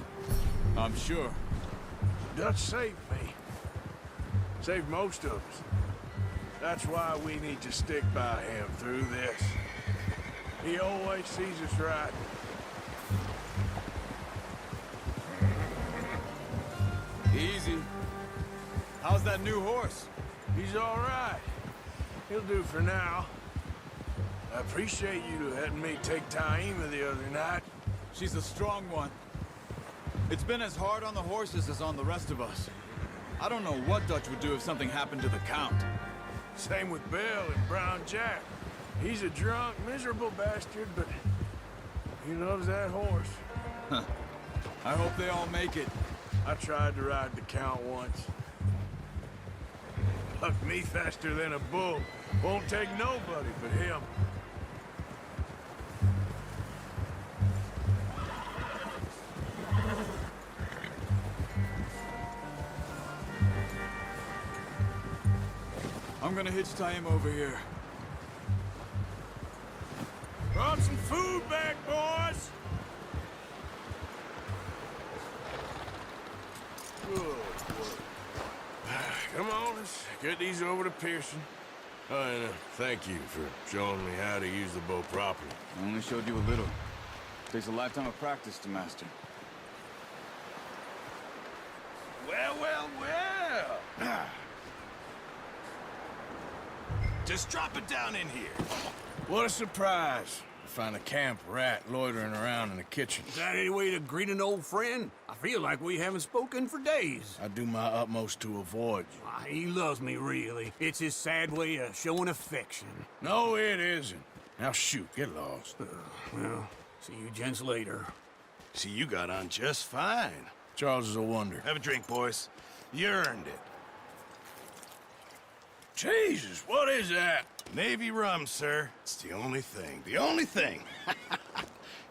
Speaker 12: I'm sure.
Speaker 4: Dutch saved me. Saved most of us. That's why we need to stick by him through this. He always sees us right.
Speaker 12: Easy. How's that new horse?
Speaker 4: He's all right. He'll do for now. I appreciate you letting me take Taima the other night.
Speaker 12: She's a strong one. It's been as hard on the horses as on the rest of us. I don't know what Dutch would do if something happened to the Count.
Speaker 4: Same with Bill and Brown Jack. He's a drunk, miserable bastard, but he loves that horse.
Speaker 12: Huh. I hope they all make it.
Speaker 4: I tried to ride the Count once. Bucked me faster than a bull. Won't take nobody but him.
Speaker 12: I'm gonna hitch-tie over here.
Speaker 4: Brought some food back, boys! Good work. Come on, let's get these over to Pearson. Oh, and thank you for showing me how to use the bow properly.
Speaker 12: I only showed you a little. Takes a lifetime of practice to master.
Speaker 11: Well, well, well. Just drop it down in here.
Speaker 4: What a surprise. To find a camp rat loitering around in the kitchen.
Speaker 13: Is that any way to greet an old friend? I feel like we haven't spoken for days.
Speaker 4: I do my utmost to avoid you.
Speaker 13: He loves me, really. It's his sad way of showing affection.
Speaker 4: No, it isn't. Now shoot, get lost.
Speaker 13: Well, see you gents later.
Speaker 11: See, you got on just fine.
Speaker 4: Charles is a wonder.
Speaker 11: Have a drink, boys. You earned it.
Speaker 4: Jesus, what is that?
Speaker 11: Navy rum, sir. It's the only thing. The only thing.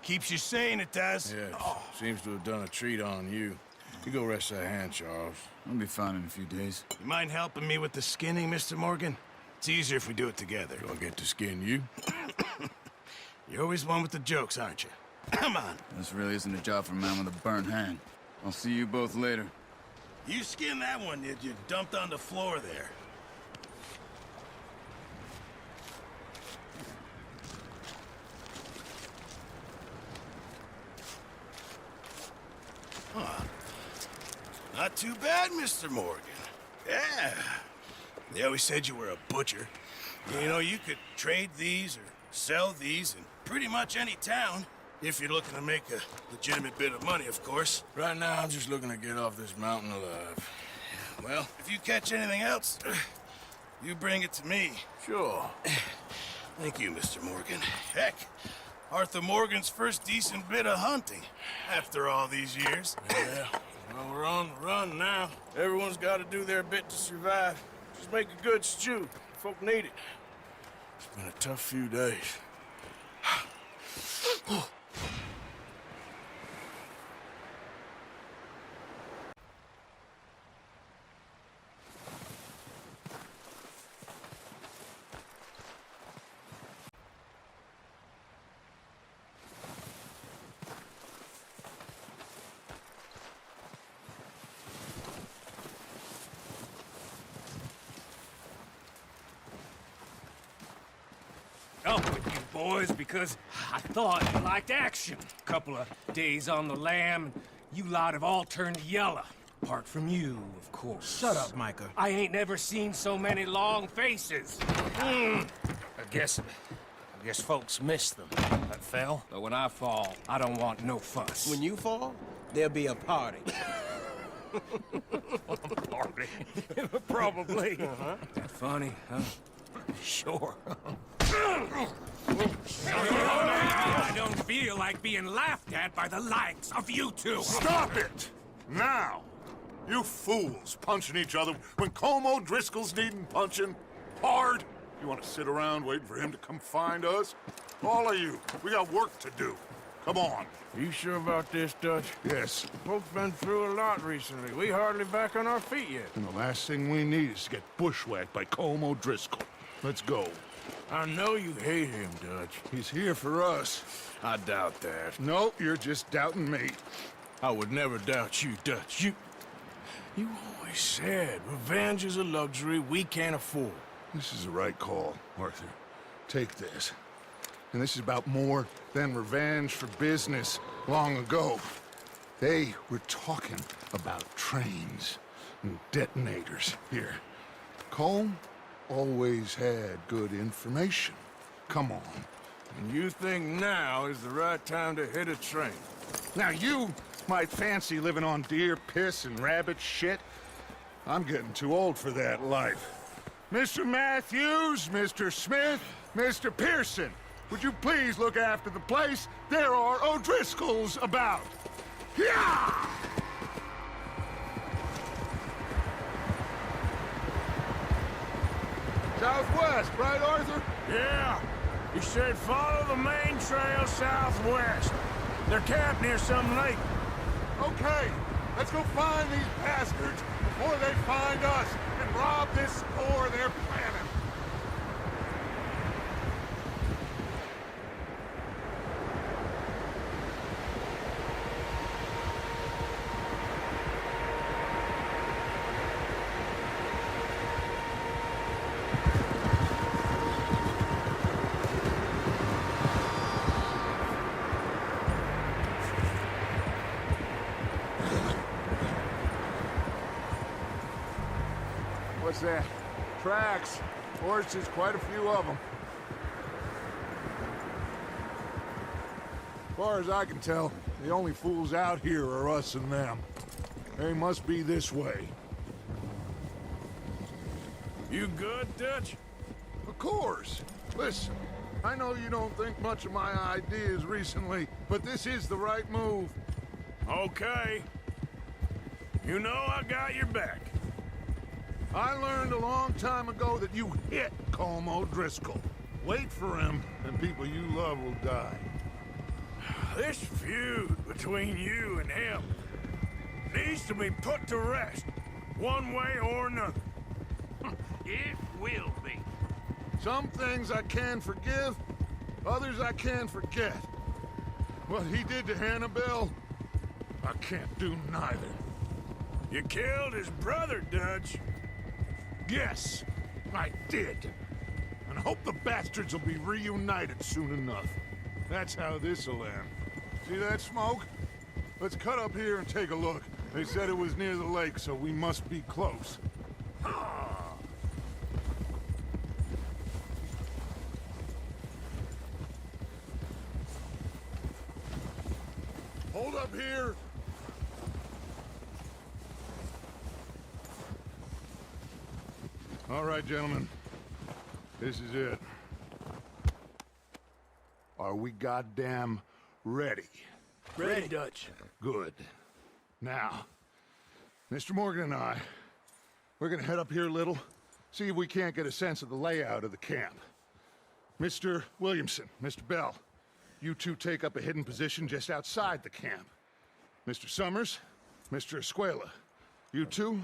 Speaker 11: Keeps you sane, it does.
Speaker 4: Yes, seems to have done a treat on you. You go rest that hand, Charles.
Speaker 12: I'll be fine in a few days.
Speaker 11: You mind helping me with the skinning, Mr. Morgan? It's easier if we do it together.
Speaker 4: Do I get to skin you?
Speaker 11: You're always one with the jokes, aren't you? Come on.
Speaker 12: This really isn't a job for a man with a burnt hand. I'll see you both later.
Speaker 11: You skinned that one, did you? Dumped on the floor there. Huh. Not too bad, Mr. Morgan. Yeah. They always said you were a butcher. You know, you could trade these or sell these in pretty much any town. If you're looking to make a legitimate bit of money, of course.
Speaker 4: Right now, I'm just looking to get off this mountain alive.
Speaker 11: Well, if you catch anything else, you bring it to me.
Speaker 4: Sure.
Speaker 11: Thank you, Mr. Morgan. Heck, Arthur Morgan's first decent bit of hunting after all these years.
Speaker 4: Yeah, well, we're on the run now. Everyone's got to do their bit to survive. Just make a good stew. Folk need it. It's been a tough few days.
Speaker 7: Up with you boys because I thought you liked action. Couple of days on the lam, and you lot have all turned yellow. Apart from you, of course.
Speaker 13: Shut up, Micah.
Speaker 7: I ain't never seen so many long faces. I guess folks miss them. That fell. But when I fall, I don't want no fuss.
Speaker 13: When you fall, there'll be a party.
Speaker 7: Party? Probably. That funny, huh? Sure. I don't feel like being laughed at by the likes of you two.
Speaker 2: Stop it! Now! You fools punching each other when Colm O'Driscoll's needing punching hard. You want to sit around waiting for him to come find us? All of you, we got work to do. Come on.
Speaker 4: You sure about this, Dutch?
Speaker 2: Yes.
Speaker 4: Folks been through a lot recently. We hardly back on our feet yet.
Speaker 2: And the last thing we need is to get bushwhacked by Colm O'Driscoll. Let's go.
Speaker 4: I know you hate him, Dutch.
Speaker 2: He's here for us.
Speaker 4: I doubt that.
Speaker 2: No, you're just doubting me.
Speaker 4: I would never doubt you, Dutch. You always said revenge is a luxury we can't afford.
Speaker 2: This is the right call, Arthur. Take this. And this is about more than revenge for business long ago. They were talking about trains and detonators here. Colm always had good information. Come on.
Speaker 4: And you think now is the right time to hit a train?
Speaker 2: Now you might fancy living on deer piss and rabbit shit. I'm getting too old for that life. Mr. Matthews, Mr. Smith, Mr. Pearson, would you please look after the place? There are O'Driscolls about. Yeah! Southwest, right, Arthur?
Speaker 4: Yeah. You should follow the main trail southwest. They're camped near some lake.
Speaker 2: Okay, let's go find these bastards before they find us and rob this store they're planning. What's that? Tracks. Horses, quite a few of them. As far as I can tell, the only fools out here are us and them. They must be this way.
Speaker 4: You good, Dutch?
Speaker 2: Of course. Listen, I know you don't think much of my ideas recently, but this is the right move.
Speaker 4: Okay. You know I got your back.
Speaker 2: I learned a long time ago that you hit Colm O'Driscoll. Wait for him, and people you love will die.
Speaker 4: This feud between you and him needs to be put to rest, one way or another.
Speaker 13: It will be.
Speaker 2: Some things I can forgive, others I can forget. What he did to Annabelle, I can't do neither.
Speaker 4: You killed his brother, Dutch.
Speaker 2: Yes, I did. And I hope the bastards will be reunited soon enough. That's how this'll end. See that smoke? Let's cut up here and take a look. They said it was near the lake, so we must be close. Hold up here. All right, gentlemen. This is it. Are we goddamn ready?
Speaker 10: Ready, Dutch.
Speaker 2: Good. Now, Mr. Morgan and I, we're gonna head up here a little, see if we can't get a sense of the layout of the camp. Mr. Williamson, Mr. Bell, you two take up a hidden position just outside the camp. Mr. Summers, Mr. Escuela, you two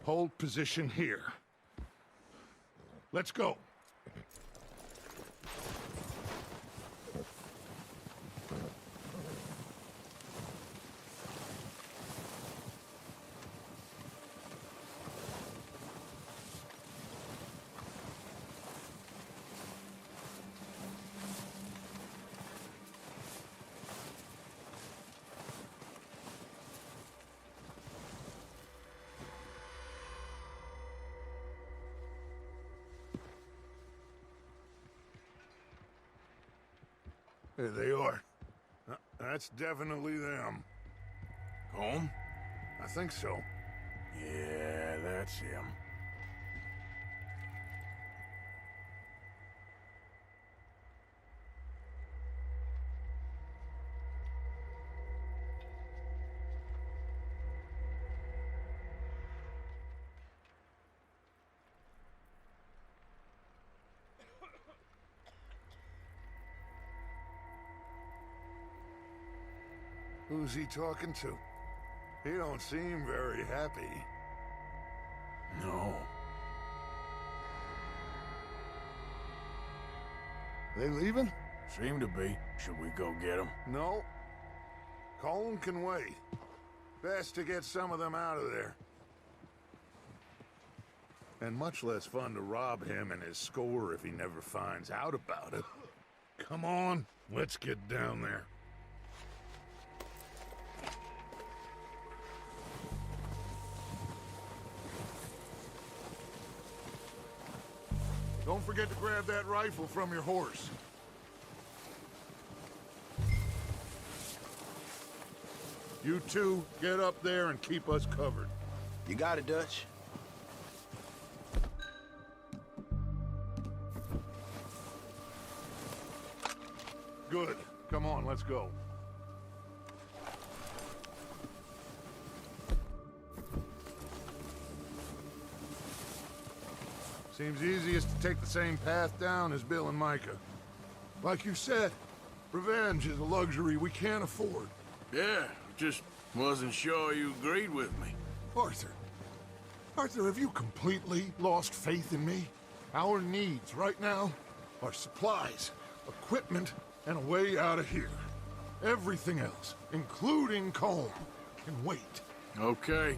Speaker 2: hold position here. Let's go. There they are. That's definitely them.
Speaker 4: Home?
Speaker 2: I think so.
Speaker 4: Yeah, that's him.
Speaker 2: Who's he talking to? He don't seem very happy.
Speaker 4: No.
Speaker 2: They leaving?
Speaker 4: Seem to be. Should we go get them?
Speaker 2: No. Colin can wait. Best to get some of them out of there. And much less fun to rob him and his score if he never finds out about it. Come on, let's get down there. Don't forget to grab that rifle from your horse. You two, get up there and keep us covered.
Speaker 11: You got it, Dutch.
Speaker 2: Good. Come on, let's go. Seems easiest to take the same path down as Bill and Micah. Like you said, revenge is a luxury we can't afford.
Speaker 4: Yeah, just wasn't sure you agreed with me.
Speaker 2: Arthur. Arthur, have you completely lost faith in me? Our needs right now are supplies, equipment, and a way out of here. Everything else, including Colm, can wait.
Speaker 4: Okay.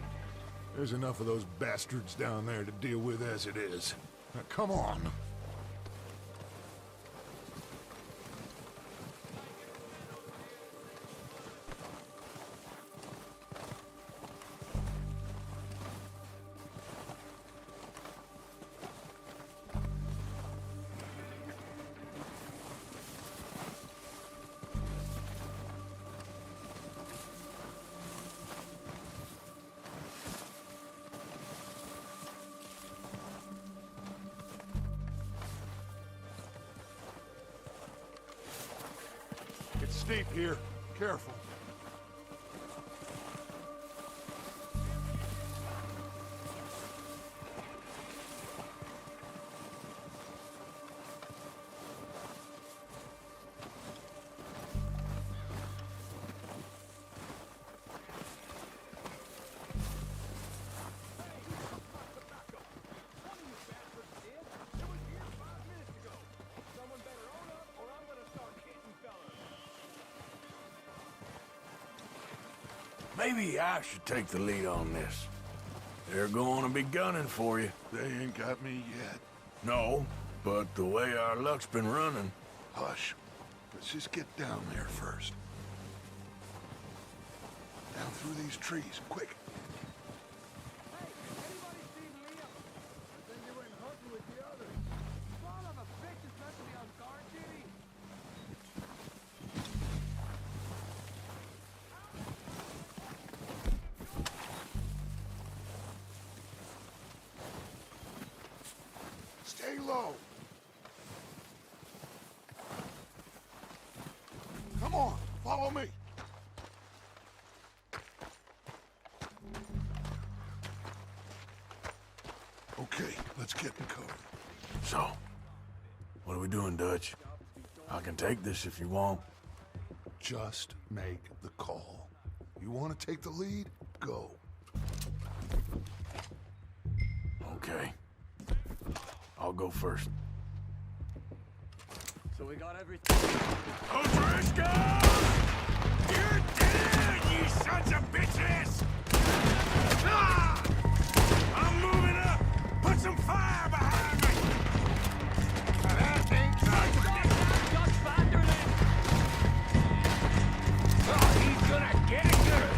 Speaker 2: There's enough of those bastards down there to deal with as it is. Now, come on. It's steep here. Careful.
Speaker 4: Maybe I should take the lead on this. They're going to be gunning for you.
Speaker 2: They ain't got me yet.
Speaker 4: No, but the way our luck's been running...
Speaker 2: Hush. Let's just get down there first. Down through these trees, quick. Stay low. Come on, follow me. Okay, let's get in cover.
Speaker 4: So, what are we doing, Dutch? I can take this if you want.
Speaker 2: Just make the call. You want to take the lead? Go.
Speaker 4: Okay. I'll go first.
Speaker 10: So we got everything.
Speaker 4: O'Driscoll! You're dead, you sons of bitches! Ah! I'm moving up! Put some fire behind me! That ain't
Speaker 10: Got Vanderlyn!
Speaker 4: Oh, he's gonna get it good!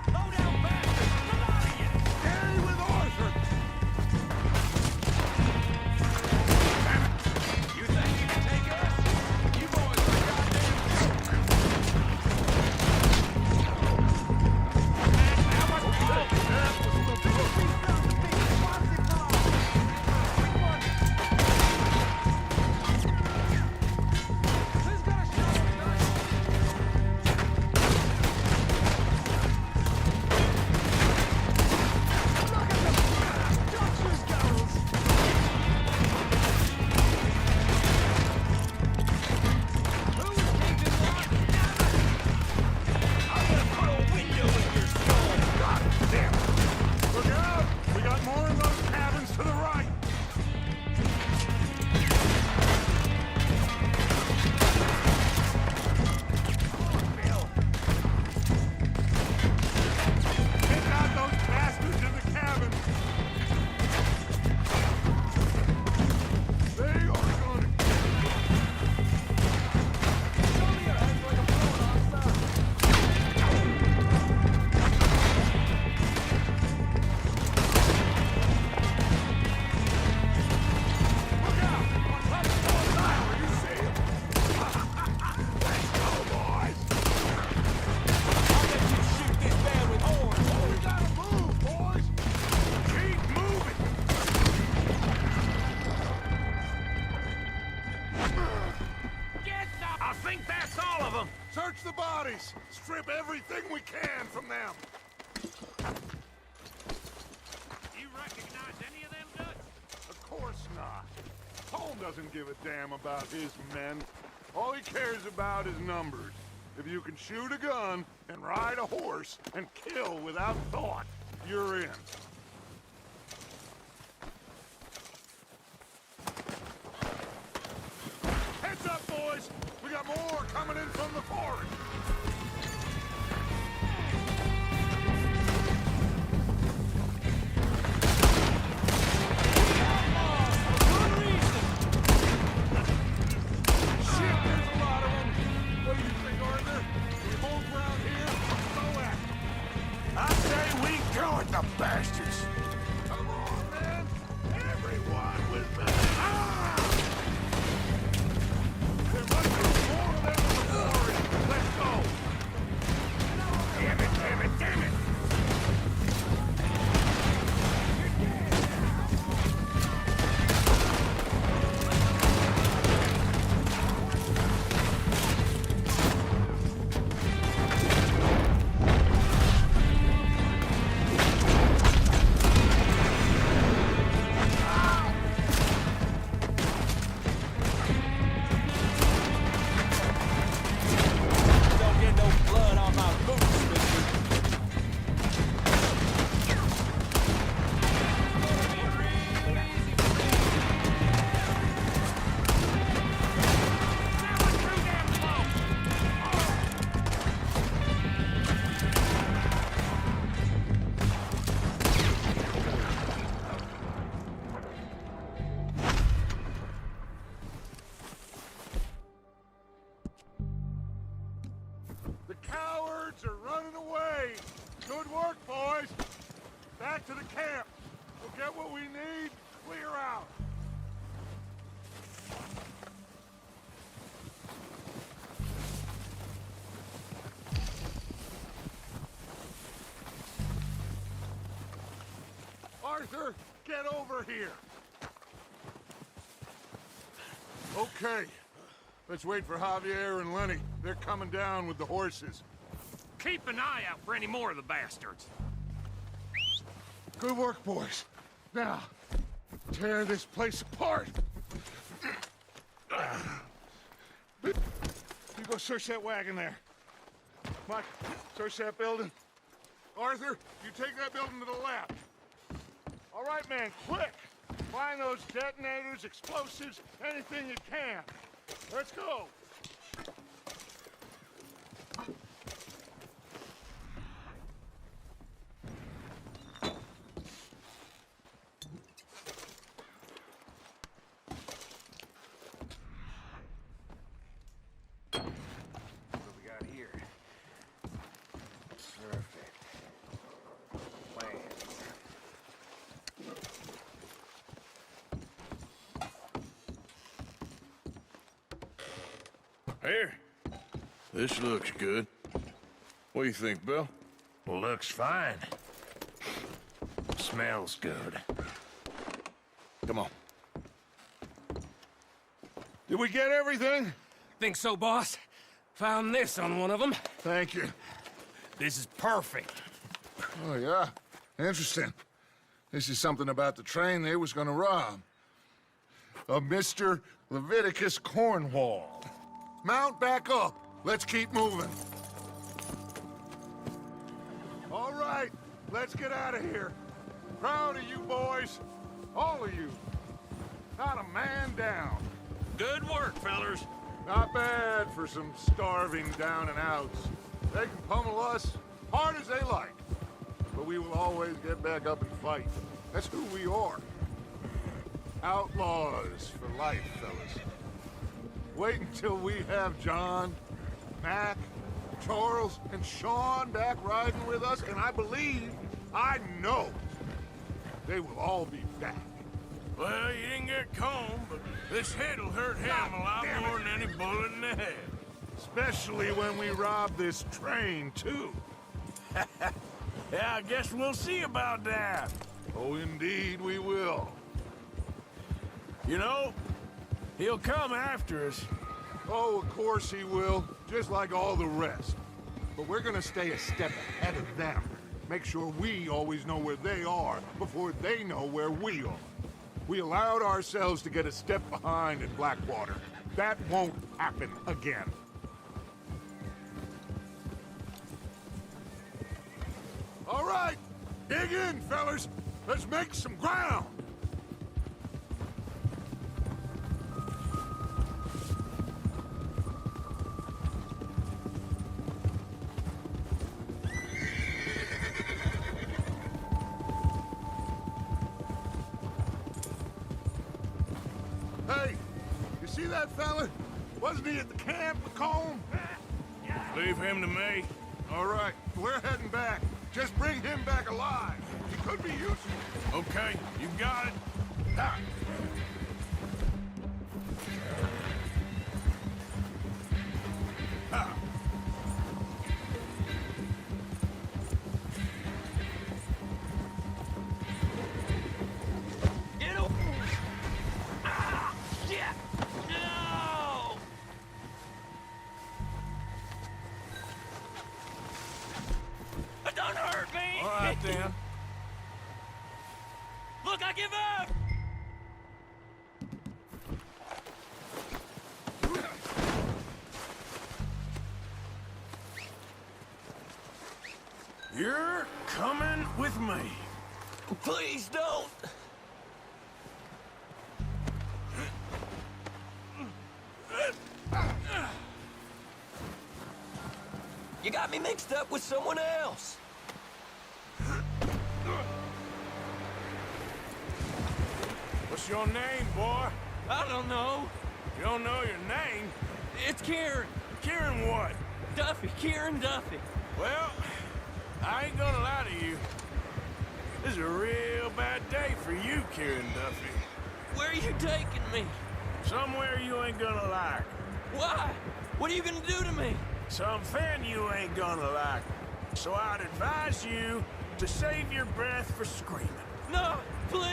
Speaker 10: Slow down, bastard! Come on, you!
Speaker 2: Stay with Arthur!
Speaker 10: You think you can take us? You boys are goddamn...
Speaker 2: Search the bodies! Strip everything we can from them!
Speaker 4: You recognize any of them, Dutch?
Speaker 2: Of course not. Holm doesn't give a damn about his men. All he cares about is numbers. If you can shoot a gun and ride a horse and kill without thought, you're in. Heads up, boys! We got more coming in from the forest! The bastards! Come on, man! Everyone with me! Ah! There must be more of them in the forest! Let's go! Damn it, damn it, damn it! Are running away! Good work, boys! Back to the camp! We'll get what we need, clear out! Arthur, get over here! Okay. Let's wait for Javier and Lenny. They're coming down with the horses.
Speaker 4: Keep an eye out for any more of the bastards.
Speaker 2: Good work, boys. Now, tear this place apart. You go search that wagon there. Mike, search that building. Arthur, you take that building to the left. All right, man, quick. Find those detonators, explosives, anything you can. Let's go.
Speaker 11: Here. This looks good. What do you think, Bill?
Speaker 4: Looks fine. Smells good.
Speaker 2: Come on. Did we get everything?
Speaker 4: Think so, boss. Found this on one of them.
Speaker 2: Thank you.
Speaker 4: This is perfect.
Speaker 2: Oh, yeah? Interesting. This is something about the train they was gonna rob. Of Mr. Leviticus Cornwall. Mount back up. Let's keep moving. All right, let's get out of here. Proud of you boys. All of you. Not a man down.
Speaker 4: Good work, fellers.
Speaker 2: Not bad for some starving down and outs. They can pummel us hard as they like. But we will always get back up and fight. That's who we are. Outlaws for life, fellas. Wait until we have John, Mac, Charles, and Sean back riding with us, and I know, they will all be back.
Speaker 4: Well, you didn't get Combe, but this hit'll hurt him a lot more than any bullet in the head.
Speaker 2: Especially when we rob this train, too.
Speaker 4: Yeah, I guess we'll see about that.
Speaker 2: Oh, indeed we will.
Speaker 4: You know, he'll come after us,
Speaker 2: Oh, of course he will, just like all the rest. But we're gonna stay a step ahead of them. Make sure we always know where they are before they know where we are. We allowed ourselves to get a step behind in Blackwater. That won't happen again. All right, dig in, fellas. Let's make some ground. Hey, you see that fella? Wasn't he at the camp with Colm?
Speaker 4: Leave him to me.
Speaker 2: All right, we're heading back. Just bring him back alive. He could be useful.
Speaker 4: Okay, you got it.
Speaker 2: Ha! Ha!
Speaker 10: Get over! Ah! Shit! No! Don't hurt me!
Speaker 4: All right, then.
Speaker 10: Look, I give up!
Speaker 4: You're coming with me.
Speaker 10: Please don't! You got me mixed up with someone else.
Speaker 4: What's your name, boy?
Speaker 10: I don't know.
Speaker 4: You don't know your name?
Speaker 10: It's Kieran.
Speaker 4: Kieran what?
Speaker 10: Duffy. Kieran Duffy.
Speaker 4: Well, I ain't gonna lie to you. This is a real bad day for you, Kieran Duffy.
Speaker 10: Where are you taking me?
Speaker 4: Somewhere you ain't gonna like.
Speaker 10: Why? What are you gonna do to me?
Speaker 4: Something you ain't gonna like. So I'd advise you to save your breath for screaming.
Speaker 10: No, please!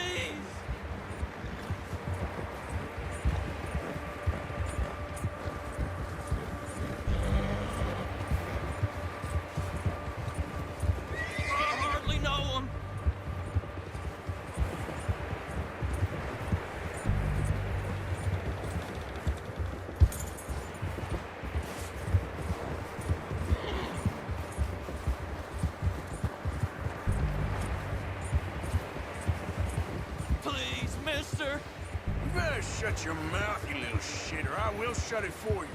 Speaker 10: I hardly know him. Please, mister.
Speaker 4: You better shut your mouth, you little shit, or I will shut it for you.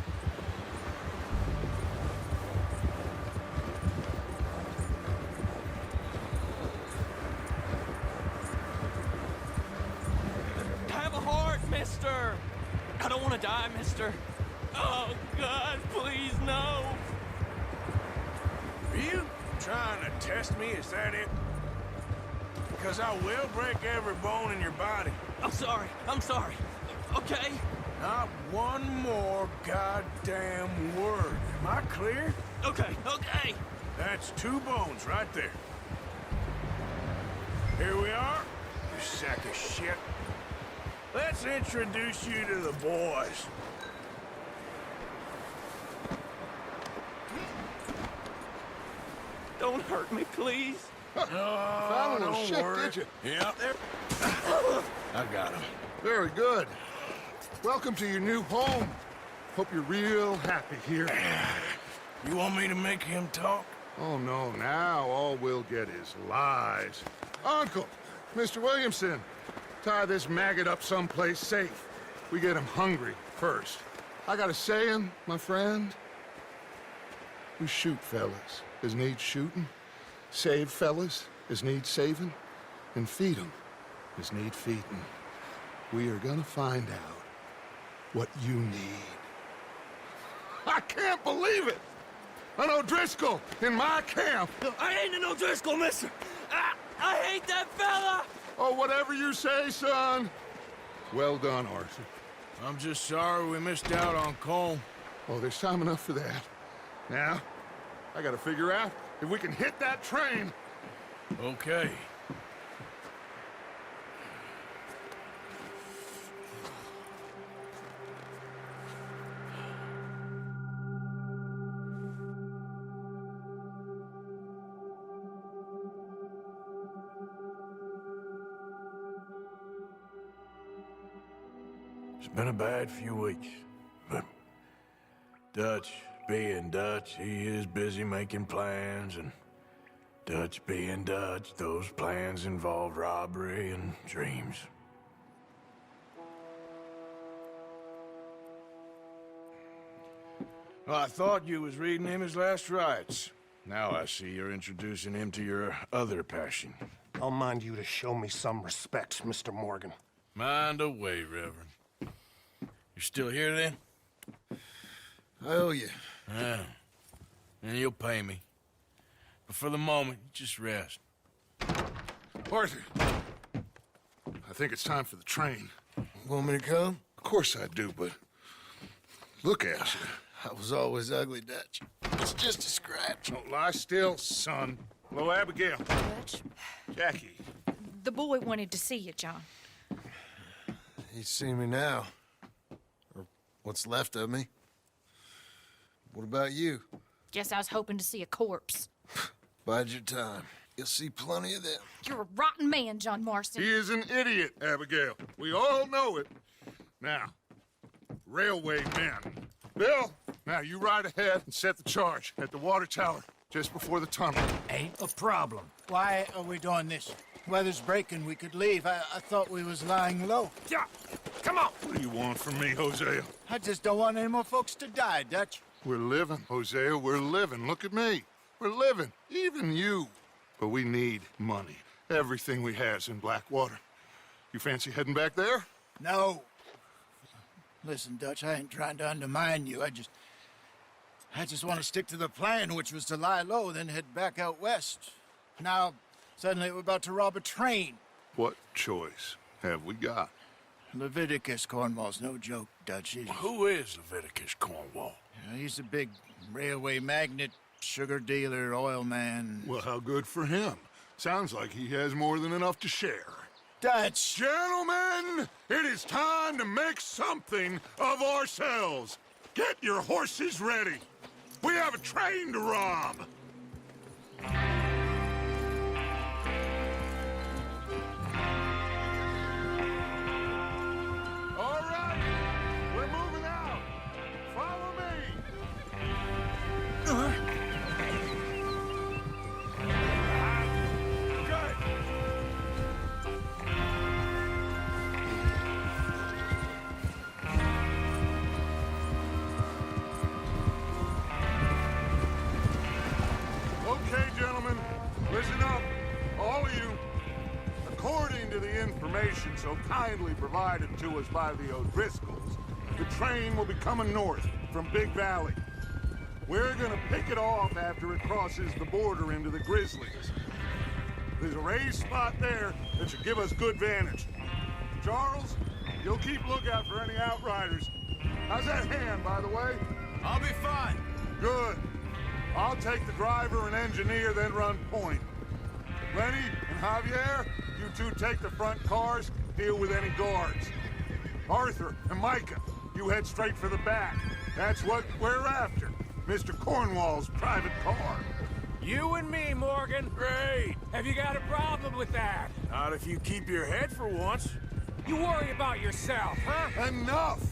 Speaker 10: Have a heart, mister. I don't want to die, mister. Oh, God, please, no.
Speaker 4: Are you trying to test me? Is that it? Because I will break every bone in your body.
Speaker 10: I'm sorry. I'm sorry. Okay?
Speaker 4: Not one more goddamn word. Am I clear?
Speaker 10: Okay, okay.
Speaker 4: That's 2 bones right there. Here we are, you sack of shit. Let's introduce you to the boys.
Speaker 10: Don't hurt me, please.
Speaker 4: Oh,
Speaker 2: Found
Speaker 4: don't
Speaker 2: shit,
Speaker 4: worry.
Speaker 2: did you?
Speaker 4: Yep. I got him.
Speaker 2: Very good. Welcome to your new home. Hope you're real happy here.
Speaker 4: You want me to make him talk?
Speaker 2: Oh, no, now all we'll get is lies. Uncle, Mr. Williamson, tie this maggot up someplace safe. We get him hungry first. I got a saying, my friend. We shoot fellas as need shooting, save fellas as need saving, and feed 'em as need feeding. We are gonna find out what you need. I can't believe it! An O'Driscoll in my camp!
Speaker 10: I ain't an O'Driscoll, mister! I hate that fella!
Speaker 2: Oh, whatever you say, son. Well done, Arthur.
Speaker 4: I'm just sorry we missed out on Colm.
Speaker 2: Oh, there's time enough for that. Now, I gotta figure out if we can hit that train.
Speaker 4: Okay. It's been a bad few weeks, but Dutch being Dutch, he is busy making plans, and Dutch being Dutch, those plans involve robbery and dreams. Well, I thought you was reading him his last rites. Now I see you're introducing him to your other passion.
Speaker 1: I'll mind you to show me some respect, Mr. Morgan.
Speaker 4: Mind away, Reverend. You still here, then?
Speaker 3: I owe you.
Speaker 4: Yeah. And you'll pay me. But for the moment, just rest.
Speaker 2: Arthur, I think it's time for the train.
Speaker 3: Want me to come?
Speaker 2: Of course I do, but look at you.
Speaker 3: I was always ugly, Dutch. It's just a scratch.
Speaker 2: Don't lie still, son. Hello, Abigail.
Speaker 6: Dutch,
Speaker 2: Jackie.
Speaker 6: the boy wanted to see you, John.
Speaker 3: He's seen me now. Or what's left of me. What about you?
Speaker 6: Guess I was hoping to see a corpse.
Speaker 3: Bide your time. You'll see plenty of them.
Speaker 6: You're a rotten man, John Marston.
Speaker 2: He is an idiot, Abigail. We all know it. Now, railway men. Bill, now you ride ahead and set the charge at the water tower just before the tunnel.
Speaker 3: Ain't a problem. Why are we doing this? Weather's breaking. We could leave. I thought we was lying low.
Speaker 2: Yeah, come on. What do you want from me, Hosea?
Speaker 3: I just don't want any more folks to die, Dutch.
Speaker 2: We're living, Hosea. We're living. Look at me. We're living. Even you. But we need money. Everything we has in Blackwater. You fancy heading back there?
Speaker 3: No. Listen, Dutch, I ain't trying to undermine you. I just want to stick to the plan, which was to lie low, then head back out west. Now, suddenly we're about to rob a train.
Speaker 2: What choice have we got?
Speaker 3: Leviticus Cornwall's no joke, Dutch.
Speaker 4: Who is Leviticus Cornwall?
Speaker 3: He's a big railway magnate, sugar dealer, oil man.
Speaker 2: Well, how good for him. Sounds like he has more than enough to share.
Speaker 3: Dutch!
Speaker 2: Gentlemen, it is time to make something of ourselves. Get your horses ready. We have a train to rob. All right, we're moving out. Follow me. Good. Okay, gentlemen, listen up, all of you. According to the information so kindly provided to us by the O'Driscolls, the train will be coming north from Big Valley. We're gonna pick it off after it crosses the border into the Grizzlies. There's a raised spot there that should give us good vantage. Charles, you'll keep lookout for any outriders. How's that hand, by the way?
Speaker 12: I'll be fine.
Speaker 2: Good. I'll take the driver and engineer, then run point. Lenny and Javier, you two take the front cars, deal with any guards. Arthur and Micah, you head straight for the back. That's what we're after. Mr. Cornwall's private car.
Speaker 7: You and me, Morgan.
Speaker 4: Great.
Speaker 7: Have you got a problem with that?
Speaker 4: Not if you keep your head for once.
Speaker 7: You worry about yourself, huh?
Speaker 2: Enough!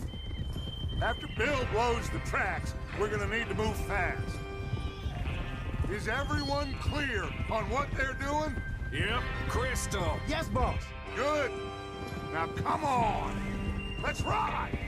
Speaker 2: After Bill blows the tracks, we're gonna need to move fast. Is everyone clear on what they're doing?
Speaker 7: Yep, crystal.
Speaker 3: Yes, boss.
Speaker 2: Good. Now come on. Let's ride.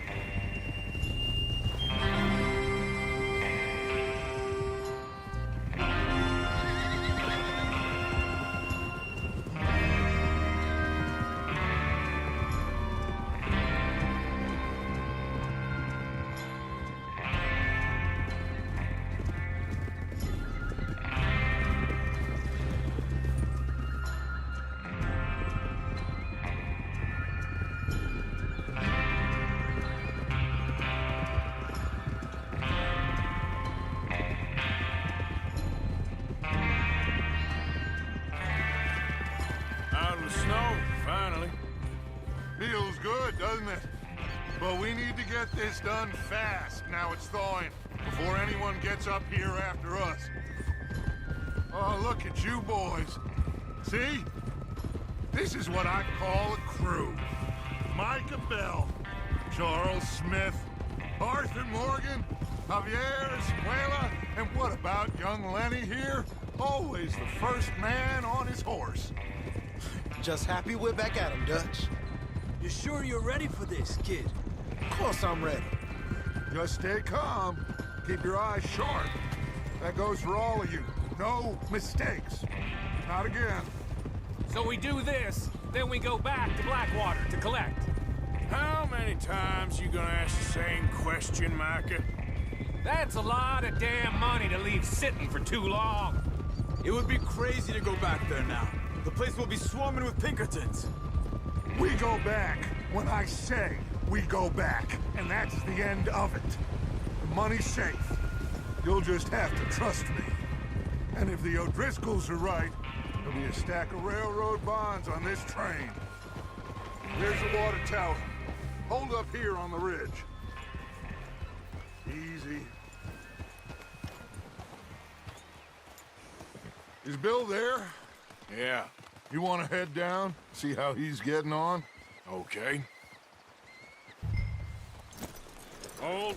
Speaker 4: Out of the snow, finally.
Speaker 2: Feels good, doesn't it? But we need to get this done fast, now it's thawing, before anyone gets up here after us. Oh, look at you boys. See? This is what I call a crew. Micah Bell, Charles Smith, Arthur Morgan, Javier Escuela, and what about young Lenny here? Always the first man on his horse.
Speaker 14: Just happy we're back at him, Dutch.
Speaker 10: You sure you're ready for this, kid?
Speaker 14: Of course I'm ready.
Speaker 2: Just stay calm. Keep your eyes sharp. That goes for all of you. No mistakes. Not again.
Speaker 7: So we do this, then we go back to Blackwater to collect.
Speaker 4: How many times you gonna ask the same question, Micah?
Speaker 7: That's a lot of damn money to leave sitting for too long.
Speaker 12: It would be crazy to go back there now. The place will be swarming with Pinkertons.
Speaker 2: We go back when I say we go back, and that's the end of it. The money's safe. You'll just have to trust me. And if the O'Driscolls are right, there'll be a stack of railroad bonds on this train. Here's the water tower. Hold up here on the ridge. Easy. Is Bill there?
Speaker 4: Yeah.
Speaker 2: You want to head down, see how he's getting on?
Speaker 4: Okay. Hold.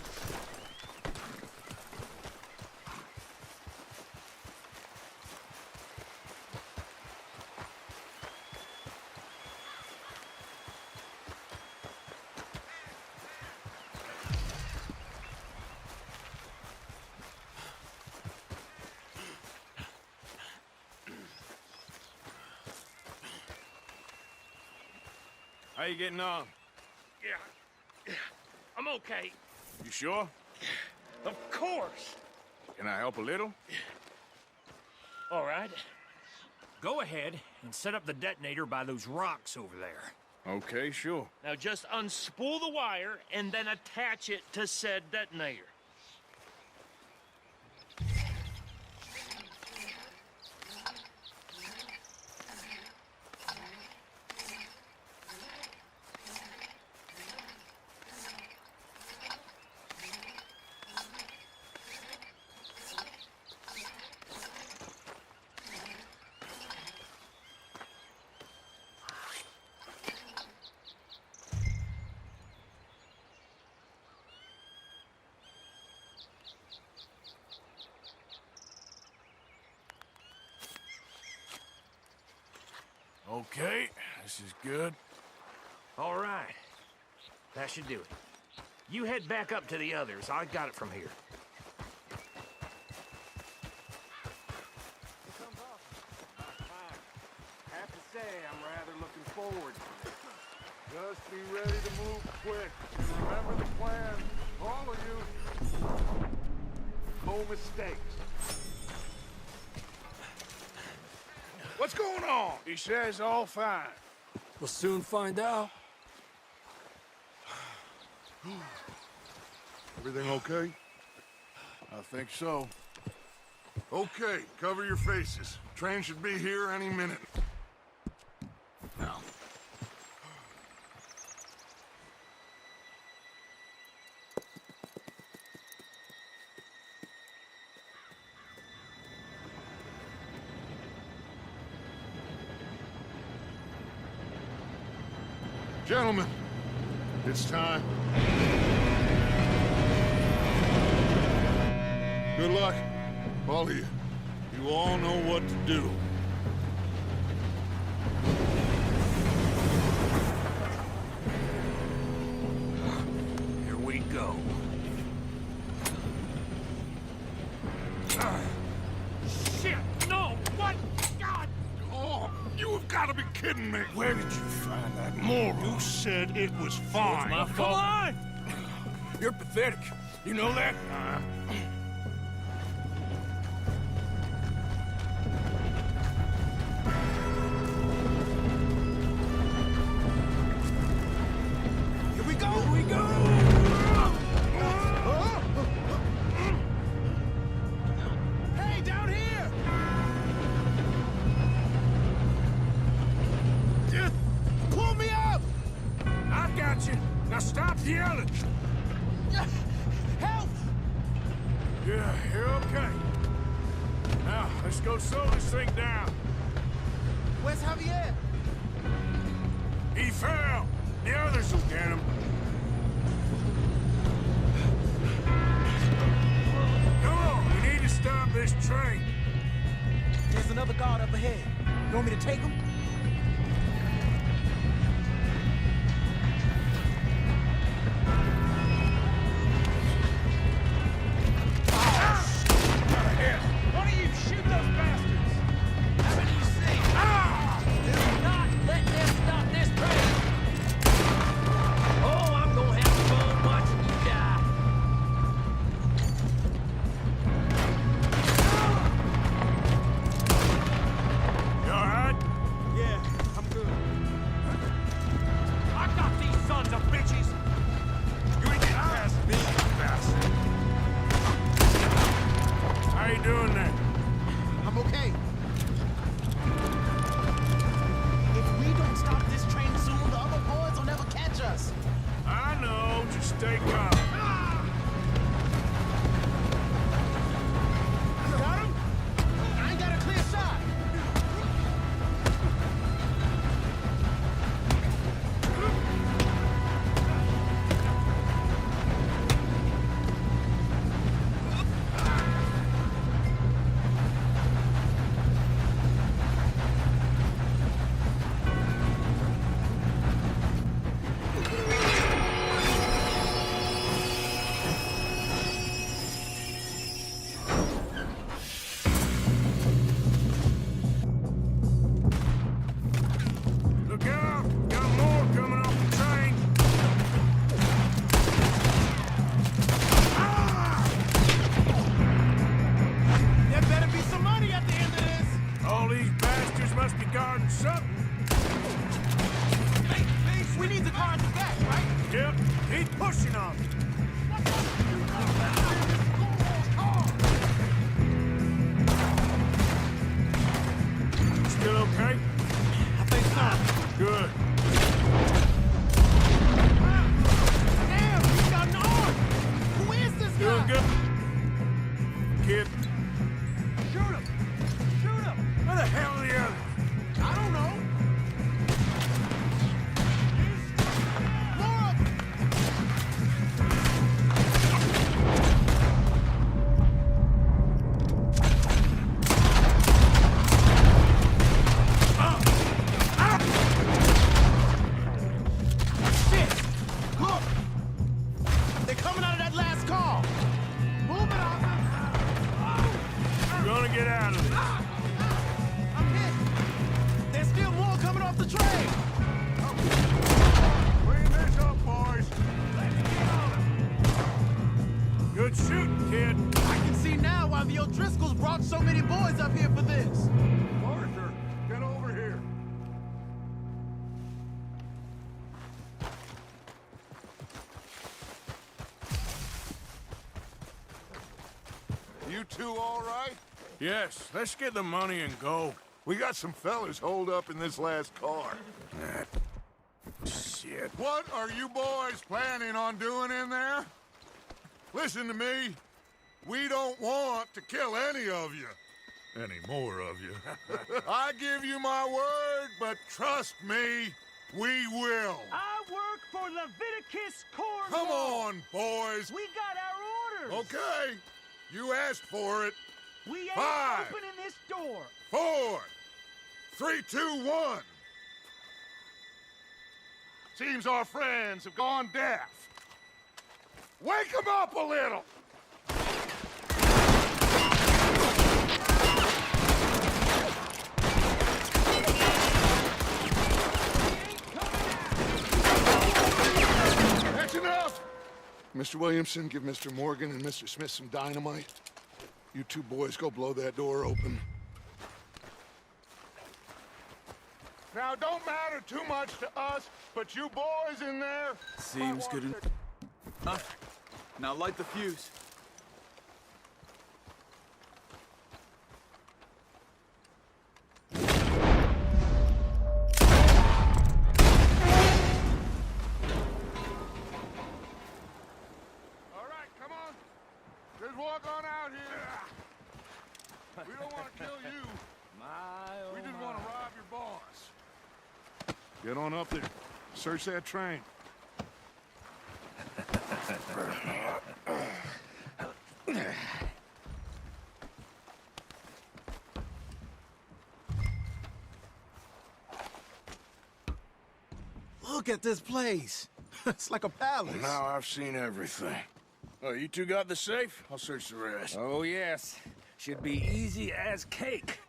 Speaker 4: How you getting on?
Speaker 15: Yeah, I'm okay.
Speaker 4: You sure?
Speaker 15: Of course.
Speaker 4: Can I help a little?
Speaker 15: All right. Go ahead and set up the detonator by those rocks over there.
Speaker 4: Okay, sure.
Speaker 15: Now just unspool the wire and then attach it to said detonator.
Speaker 4: Okay, this is good.
Speaker 15: All right. That should do it. You head back up to the others. I got it from here.
Speaker 2: Have to say, I'm rather looking forward to it. Just be ready to move quick. And remember the plan. All of you. No mistakes.
Speaker 4: What's going on? He says all fine.
Speaker 10: We'll soon find out.
Speaker 2: Everything okay?
Speaker 4: I think so.
Speaker 2: Okay, cover your faces. Train should be here any minute. Now. Gentlemen, it's time. Good luck, all of you. You all know what to do.
Speaker 15: Here we go. Shit! No! What? God!
Speaker 2: Oh, you have got to be kidding me.
Speaker 4: Where did you find that moron?
Speaker 2: You said it was fine.
Speaker 4: It's my fault. Come on! You're pathetic. You know that?
Speaker 14: Here we go! Here we go! Hey, down here! Pull me up!
Speaker 4: I got you. Now stop yelling.
Speaker 14: Help!
Speaker 4: Yeah, you're okay. Now, let's go slow this thing down.
Speaker 14: Where's Javier?
Speaker 4: He fell. The others will get him. this train.
Speaker 14: There's another guard up ahead. You want me to take him?
Speaker 7: One of you shoot those bastards! How many you see? Do not let them stop this train! Oh, I'm gonna have fun watching you die!
Speaker 4: You alright?
Speaker 14: Yeah, I'm good.
Speaker 7: I got these sons of bitches!
Speaker 4: You ain't getting past me, you bastard. How you doing there?
Speaker 14: I'm okay. If we don't stop this train soon, the other boys will never catch us.
Speaker 4: I know, just stay calm.
Speaker 14: Got him? I ain't got a clear shot.
Speaker 4: Look out! Got more coming off the train!
Speaker 14: There better be some money at the end of this.
Speaker 4: All these bastards must be guarding something.
Speaker 14: We need the car at the back, right?
Speaker 4: Yep, keep pushing on me. Still okay?
Speaker 14: I think so.
Speaker 4: Good.
Speaker 14: Damn, he's got an arm. Who is this
Speaker 4: Doing
Speaker 14: guy?
Speaker 4: good. Kid,
Speaker 14: Shoot him. Shoot him.
Speaker 4: where the hell are the others?
Speaker 14: I don't know. More of them. Shit! Look! They're coming out of that last car! Move it, officer!
Speaker 4: We're gonna get out of this.
Speaker 14: I'm hit! There's still more coming off the train!
Speaker 4: Clean this up, boys. Let's get on. Good shooting, kid.
Speaker 14: I can see now why the O'Driscolls brought so many boys up here for this.
Speaker 4: Arthur, get over here.
Speaker 2: You two all right?
Speaker 4: Yes, let's get the money and go.
Speaker 2: We got some fellas holed up in this last car.
Speaker 4: Shit.
Speaker 2: What are you boys planning on doing in there? Listen to me. We don't want to kill any of you. Any more of you. I give you my word, but trust me, we will.
Speaker 7: I work for Leviticus Cornwall!
Speaker 2: Come on, boys.
Speaker 7: We got our orders!
Speaker 2: Okay. You asked for it.
Speaker 7: We ain't
Speaker 2: 5,
Speaker 7: opening this door!
Speaker 2: 4, 3, 2, 1. Seems our friends have gone deaf. Wake them up a little! That's enough! Mr. Williamson, give Mr. Morgan and Mr. Smith some dynamite. You two boys go blow that door open. Now, don't matter too much to us, but you boys in there...
Speaker 12: Seems good enough. Now light the fuse.
Speaker 2: All right, come on. Just walk on out here. We don't want to kill you. We just want to rob your boss. Get on up there. Search that train.
Speaker 14: Look at this place. It's like a palace.
Speaker 4: Now I've seen everything. Oh, you two got the safe? I'll search the rest.
Speaker 15: Oh, yes. Should be easy as cake.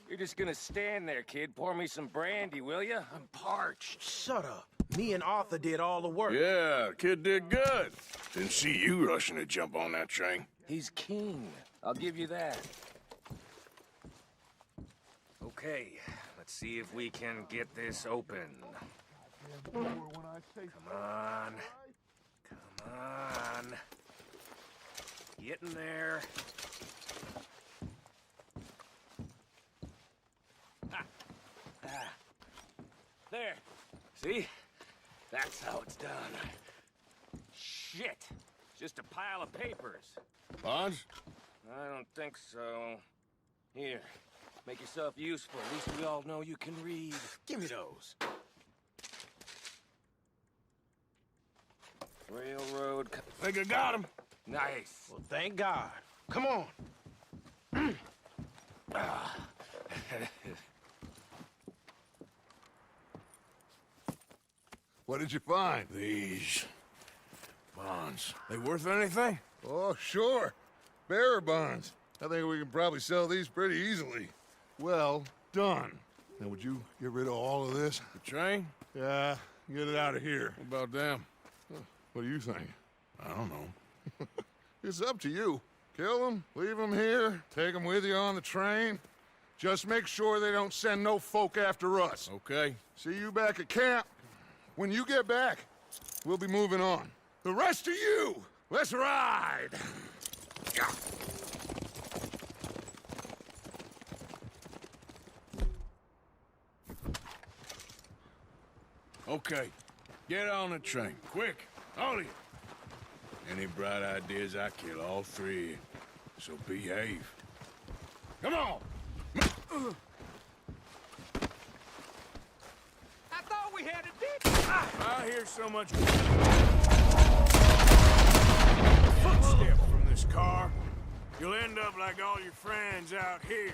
Speaker 15: You're just gonna stand there, kid. Pour me some brandy, will you? I'm parched.
Speaker 14: Shut up. Me and Arthur did all the work.
Speaker 4: Yeah, kid did good. Didn't see you rushing to jump on that train.
Speaker 15: He's king. I'll give you that. Okay, let's see if we can get this open. Come on. Come on. Get in there. There. See? That's how it's done. Shit. Just a pile of papers.
Speaker 4: Bonds?
Speaker 15: I don't think so. Here. Make yourself useful. At least we all know you can read.
Speaker 14: Give me those.
Speaker 15: Railroad...
Speaker 4: Think I got him?
Speaker 15: Nice.
Speaker 14: Well, thank God. Come on.
Speaker 2: What did you find?
Speaker 4: These bonds. They worth anything?
Speaker 2: Oh, sure. Bearer bonds. I think we can probably sell these pretty easily. Well done. Now, would you get rid of all of this?
Speaker 4: The train?
Speaker 2: Yeah, get it out of here.
Speaker 4: What about them?
Speaker 2: What do you think?
Speaker 4: I don't know.
Speaker 2: It's up to you. Kill them, leave them here, take them with you on the train. Just make sure they don't send no folk after us.
Speaker 4: Okay.
Speaker 2: See you back at camp. When you get back, we'll be moving on. The rest of you, let's ride!
Speaker 4: Okay. Get on the train. Quick. All of you. Any bright ideas, I kill all three of you. So behave. Come on!
Speaker 15: I thought we had a ditch.
Speaker 4: I hear so much footsteps from this car. You'll end up like all your friends out here.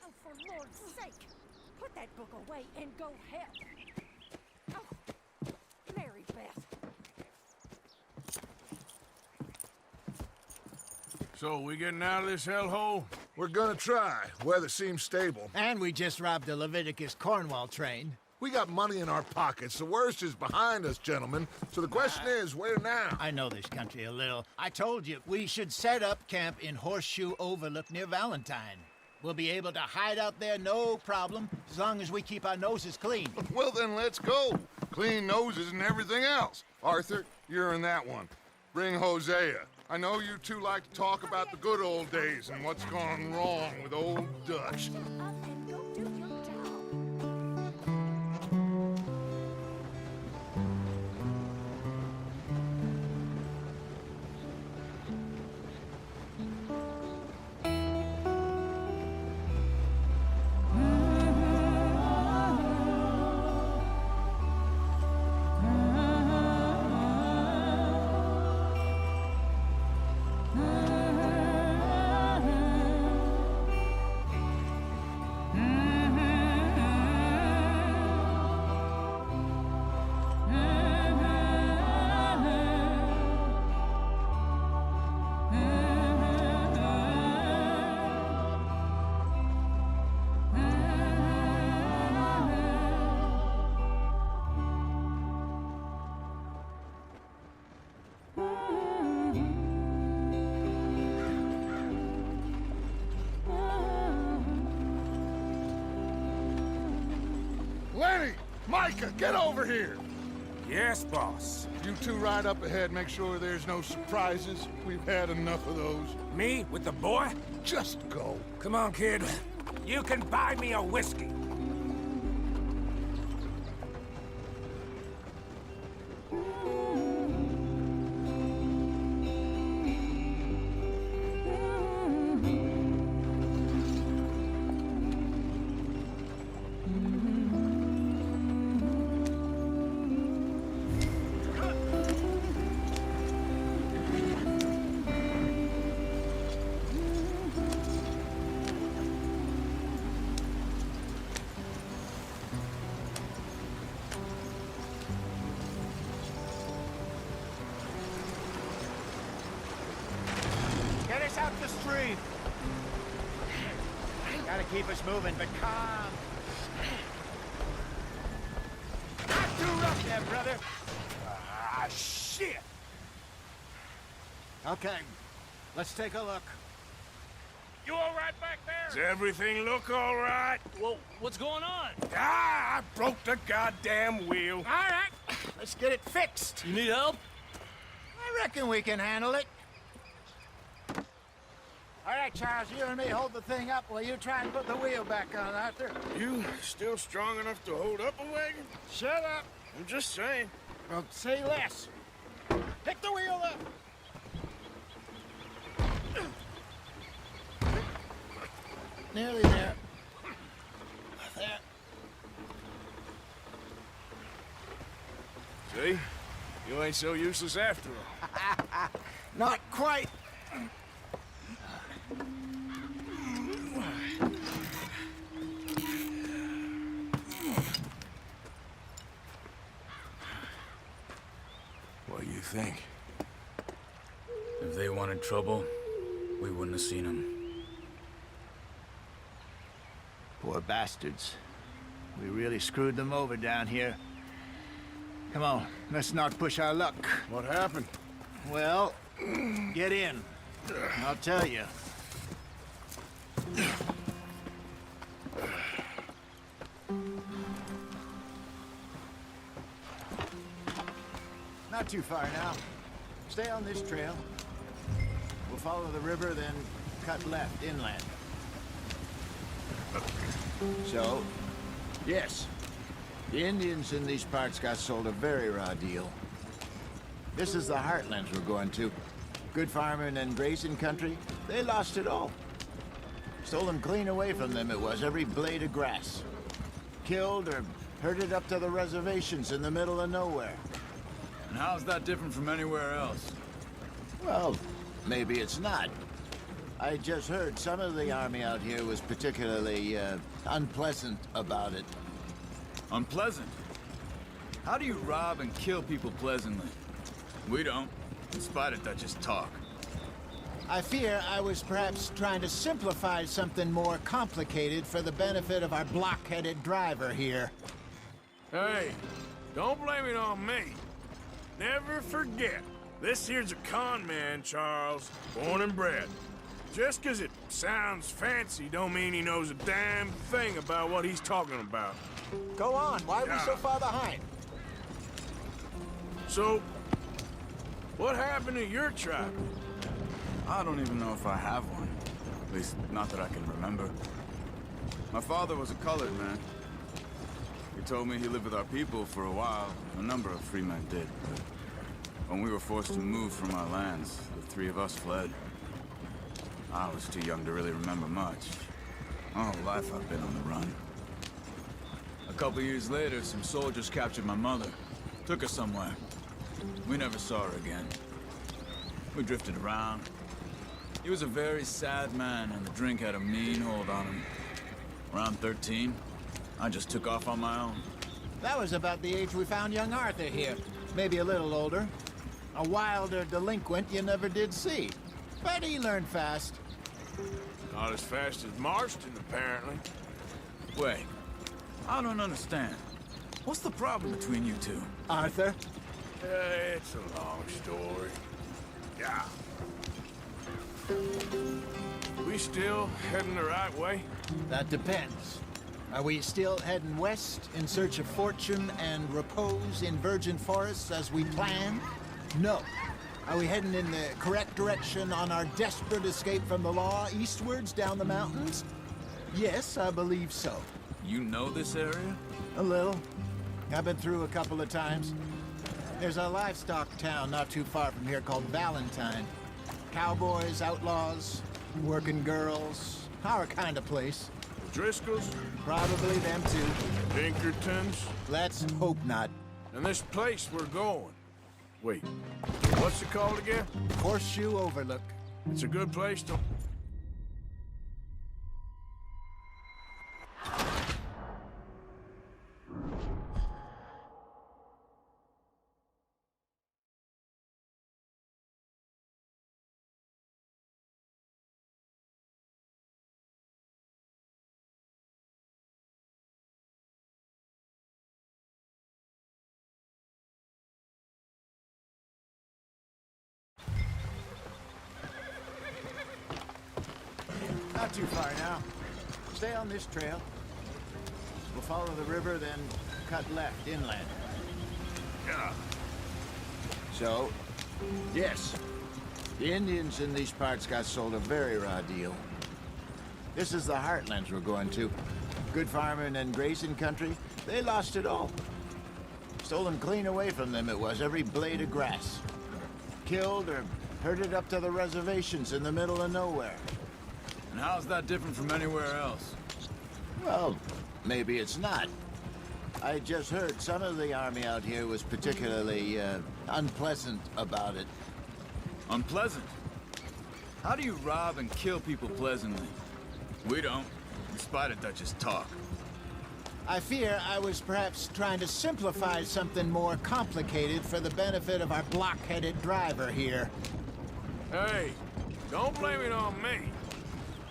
Speaker 5: Oh, for Lord's sake! Put that book away and go help! Oh, Mary Beth.
Speaker 4: So, we getting out of this hellhole?
Speaker 2: We're gonna try. Weather seems stable.
Speaker 3: And we just robbed a Leviticus Cornwall train.
Speaker 2: We got money in our pockets. The worst is behind us, gentlemen. So the question is, where now?
Speaker 3: I know this country a little. I told you, we should set up camp in Horseshoe Overlook near Valentine. We'll be able to hide out there, no problem, as long as we keep our noses clean.
Speaker 2: Well, then let's go. Clean noses and everything else. Arthur, you're in that one. Bring Hosea. I know you two like to talk about the good old days and what's gone wrong with old Dutch. Lenny! Micah, get over here!
Speaker 4: Yes, boss.
Speaker 2: You two ride up ahead, make sure there's no surprises. We've had enough of those.
Speaker 4: Me with the boy?
Speaker 2: Just go.
Speaker 4: Come on, kid. You can buy me a whiskey.
Speaker 3: Get us out the stream. Gotta keep us moving, but calm. Not too rough there, brother.
Speaker 4: Ah, shit!
Speaker 3: Okay, let's take a look.
Speaker 4: You all right back there? Does everything look all right?
Speaker 10: Well, what's going on?
Speaker 4: Ah, I broke the goddamn wheel.
Speaker 3: All right, let's get it fixed.
Speaker 10: You need help?
Speaker 3: I reckon we can handle it. All right, Charles, you and me hold the thing up while you try and put the wheel back on, Arthur.
Speaker 4: You still strong enough to hold up a wagon?
Speaker 3: Shut up.
Speaker 4: I'm just saying.
Speaker 3: Well, say less. Pick the wheel up. Nearly there. There.
Speaker 4: See? You ain't so useless after all.
Speaker 3: Not quite.
Speaker 4: What do you think?
Speaker 12: If they wanted trouble, we wouldn't have seen them.
Speaker 3: Poor bastards. We really screwed them over down here. Come on, let's not push our luck.
Speaker 4: What happened?
Speaker 3: Well, get in. I'll tell you. Not too far now. Stay on this trail. We'll follow the river, then cut left inland. So, yes, the Indians in these parts got sold a very raw deal. This is the heartlands we're going to. Good farming and grazing country, they lost it all. Stolen clean away from them it was, every blade of grass. Killed or herded up to the reservations in the middle of nowhere.
Speaker 12: And how's that different from anywhere else?
Speaker 3: Well, maybe it's not. I just heard some of the army out here was particularly, unpleasant about it.
Speaker 12: Unpleasant? How do you rob and kill people pleasantly? We don't, in spite of Dutch's talk.
Speaker 3: I fear I was perhaps trying to simplify something more complicated for the benefit of our block-headed driver here.
Speaker 4: Hey, don't blame it on me. Never forget, this here's a con man, Charles, born and bred. Just 'cause it sounds fancy don't mean he knows a damn thing about what he's talking about.
Speaker 3: Go on, why are we so far behind?
Speaker 4: So, what happened to your tribe?
Speaker 12: I don't even know if I have one. At least, not that I can remember. My father was a colored man. He told me he lived with our people for a while. A number of free men did. But when we were forced to move from our lands, the three of us fled. I was too young to really remember much. All life I've been on the run. A couple years later, some soldiers captured my mother. Took her somewhere. We never saw her again. We drifted around. He was a very sad man, and the drink had a mean hold on him. Around 13, I just took off on my own.
Speaker 3: That was about the age we found young Arthur here. Maybe a little older. A wilder delinquent you never did see. But he learned fast.
Speaker 4: Not as fast as Marston, apparently.
Speaker 12: Wait, I don't understand. What's the problem between you two?
Speaker 3: Arthur?
Speaker 4: It's a long story. Yeah. We still heading the right way?
Speaker 3: That depends. Are we still heading west in search of fortune and repose in virgin forests as we planned? No. Are we heading in the correct direction on our desperate escape from the law eastwards down the mountains? Yes, I believe so.
Speaker 12: You know this area?
Speaker 3: A little. I've been through a couple of times. There's a livestock town not too far from here called Valentine. Cowboys, outlaws, working girls, our kind of place.
Speaker 4: Driscolls?
Speaker 3: Probably them too.
Speaker 4: Pinkertons?
Speaker 3: Let's hope not.
Speaker 4: And this place we're going. Wait, what's it called again?
Speaker 3: Horseshoe Overlook.
Speaker 4: It's a good place to...
Speaker 3: Not too far now. Stay on this trail. We'll follow the river, then cut left inland.
Speaker 4: Yeah.
Speaker 3: So, yes, the Indians in these parts got sold a very raw deal. This is the heartlands we're going to. Good farming and grazing country. They lost it all. Stolen clean away from them it was, every blade of grass. Killed or herded up to the reservations in the middle of nowhere.
Speaker 12: And how's that different from anywhere else?
Speaker 3: Well, maybe it's not. I just heard some of the army out here was particularly, unpleasant about it.
Speaker 12: Unpleasant? How do you rob and kill people pleasantly? We don't, in spite of Dutch's talk.
Speaker 3: I fear I was perhaps trying to simplify something more complicated for the benefit of our block-headed driver here.
Speaker 4: Hey, don't blame it on me.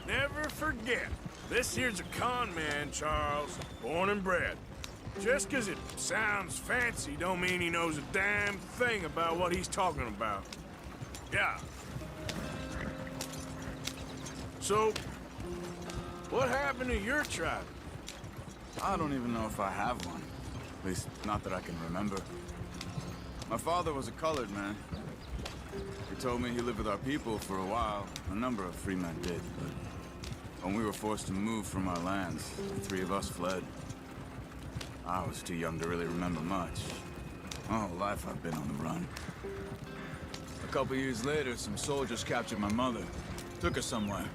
Speaker 4: Never forget, this here's a con man, Charles, born and bred. Just 'cause it sounds fancy don't mean he knows a damn thing about what he's talking about. Yeah. So, what happened to your tribe?
Speaker 12: I don't even know if I have one. At least, not that I can remember. My father was a colored man. He told me he lived with our people for a while. A number of free men did, but when we were forced to move from our lands, the three of us fled. I was too young to really remember much. My whole life I've been on the run. A couple years later, some soldiers captured my mother. Took her somewhere.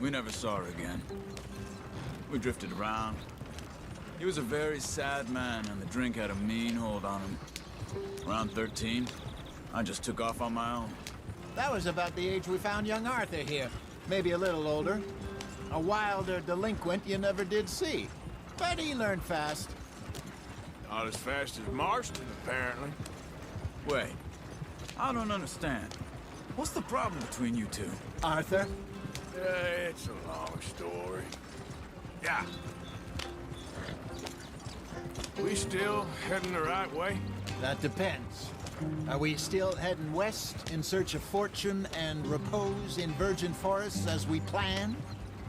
Speaker 12: We never saw her again. We drifted around. He was a very sad man, and the drink had a mean hold on him. Around 13, I just took off on my own.
Speaker 3: That was about the age we found young Arthur here. Maybe a little older. A wilder delinquent you never did see. But he learned fast.
Speaker 4: Not as fast as Marston, apparently.
Speaker 12: Wait, I don't understand. What's the problem between you two?
Speaker 3: Arthur?
Speaker 4: It's a long story. Yeah. We still heading the right way?
Speaker 3: That depends. Are we still heading west in search of fortune and repose in virgin forests as we planned?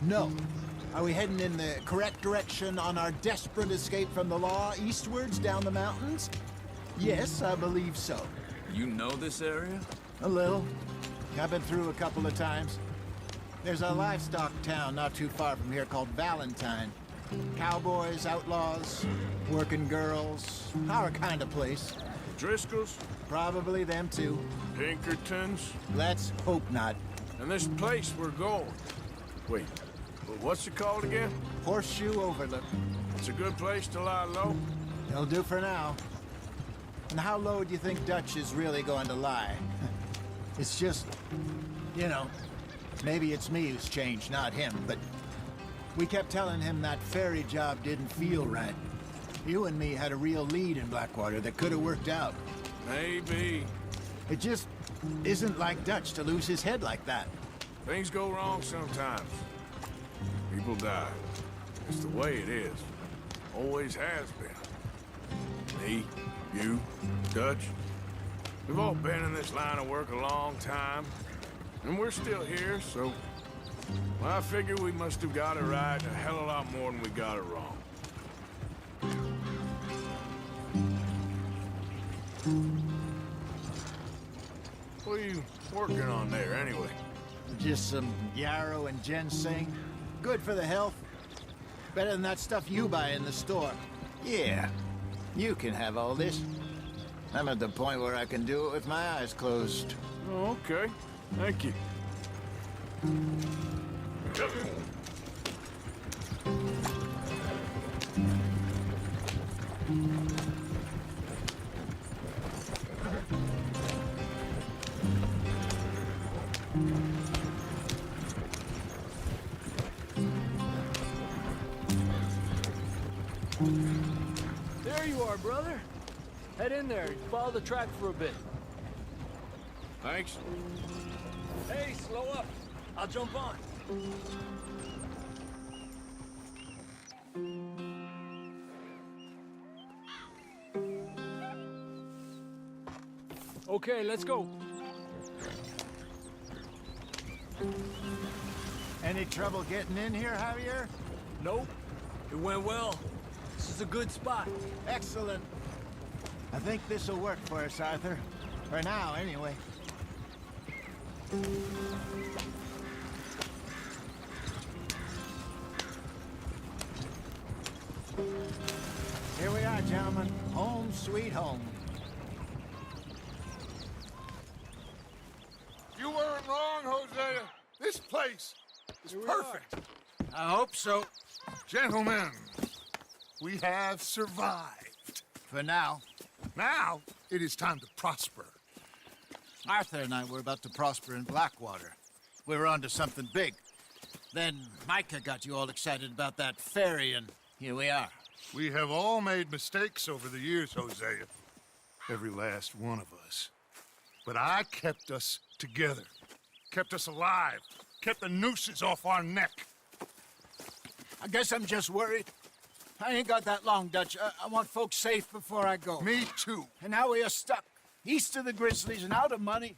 Speaker 3: No. Are we heading in the correct direction on our desperate escape from the law eastwards down the mountains? Yes, I believe so.
Speaker 12: You know this area?
Speaker 3: A little. I've been through a couple of times. There's a livestock town not too far from here called Valentine. Cowboys, outlaws, working girls, our kind of place.
Speaker 4: Driscolls?
Speaker 3: Probably them too.
Speaker 4: Pinkertons?
Speaker 3: Let's hope not.
Speaker 4: And this place we're going. Wait, what's it called again?
Speaker 3: Horseshoe Overlook.
Speaker 4: It's a good place to lie low?
Speaker 3: It'll do for now. And how low do you think Dutch is really going to lie? It's just, you know, maybe it's me who's changed, not him, but we kept telling him that ferry job didn't feel right. You and me had a real lead in Blackwater that could have worked out.
Speaker 4: Maybe.
Speaker 3: It just isn't like Dutch to lose his head like that.
Speaker 4: Things go wrong sometimes. People die. It's the way it is. Always has been. Me, you, Dutch. We've all been in this line of work a long time. And we're still here, so Well, I figure we must have got it right a hell of a lot more than we got it wrong. What are you working on there, anyway?
Speaker 3: Just some yarrow and ginseng. Good for the health. Better than that stuff you buy in the store. Yeah, you can have all this. I'm at the point where I can do it with my eyes closed.
Speaker 4: Oh, okay. Thank you.
Speaker 10: There you are, brother. Head in there. Follow the track for a bit.
Speaker 4: Thanks.
Speaker 10: Hey, slow up. I'll jump on. Okay, let's go.
Speaker 3: Any trouble getting in here, Javier?
Speaker 10: Nope. It went well. This is a good spot.
Speaker 3: Excellent. I think this'll work for us, Arthur. For now, anyway. Here we are, gentlemen. Home sweet home.
Speaker 2: You weren't wrong, Hosea. This place is perfect.
Speaker 3: I hope so.
Speaker 2: Gentlemen, we have survived.
Speaker 3: For now.
Speaker 2: Now, it is time to prosper.
Speaker 3: Arthur and I were about to prosper in Blackwater. We were on to something big. Then Micah got you all excited about that ferry, and here we are.
Speaker 2: We have all made mistakes over the years, Hosea. Every last one of us. But I kept us together. Kept us alive. Kept the nooses off our neck.
Speaker 3: I guess I'm just worried. I ain't got that long, Dutch. I want folks safe before I go.
Speaker 2: Me too.
Speaker 3: And now we are stuck. East of the Grizzlies and out of money.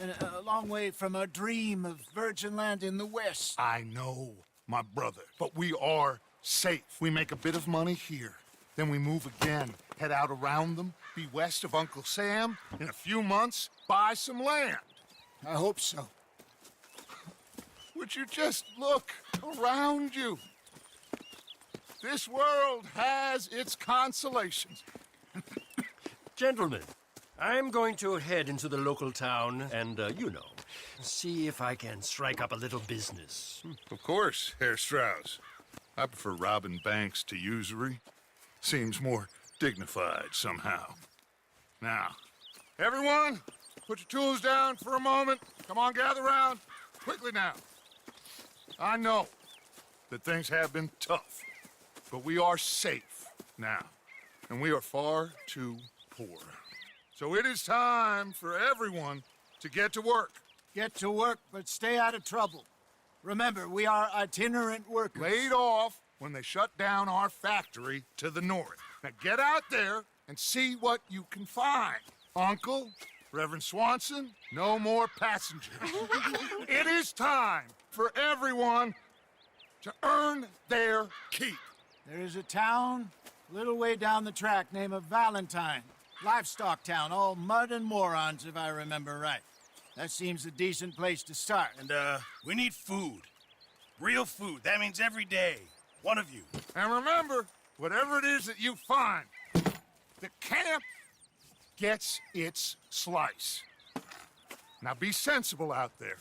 Speaker 3: And a long way from our dream of virgin land in the west.
Speaker 2: I know, my brother. But we are safe. We make a bit of money here. Then we move again. Head out around them. Be west of Uncle Sam. In a few months, buy some land.
Speaker 3: I hope so.
Speaker 2: Would you just look around you? This world has its consolations.
Speaker 16: Gentlemen, I'm going to head into the local town and, see if I can strike up a little business.
Speaker 2: Of course, Herr Strauss. I prefer robbing banks to usury. Seems more dignified somehow. Now, everyone, put your tools down for a moment. Come on, gather round. Quickly now. I know that things have been tough, but we are safe now, and we are far too poor. So it is time for everyone to get to work.
Speaker 3: Get to work, but stay out of trouble. Remember, we are itinerant workers.
Speaker 2: Laid off when they shut down our factory to the north. Now get out there and see what you can find. Uncle, Reverend Swanson, no more passengers. It is time for everyone to earn their keep.
Speaker 3: There is a town a little way down the track named Valentine. Livestock town, all mud and morons, if I remember right. That seems a decent place to start.
Speaker 11: And, we need food. Real food. That means every day. One of you.
Speaker 2: And remember, whatever it is that you find, the camp gets its slice. Now be sensible out there.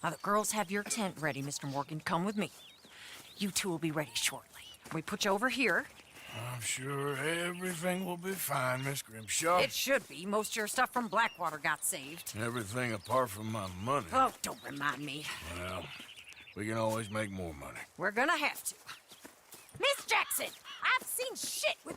Speaker 5: Now the girls have your tent ready, Mr. Morgan. Come with me. You two will be ready shortly. We put you over here.
Speaker 4: I'm sure everything will be fine, Miss Grimshaw.
Speaker 5: It should be. Most of your stuff from Blackwater got saved.
Speaker 4: Everything apart from my money.
Speaker 5: Oh, don't remind me.
Speaker 4: Well, we can always make more money.
Speaker 5: We're gonna have to. Miss Jackson, I've seen shit with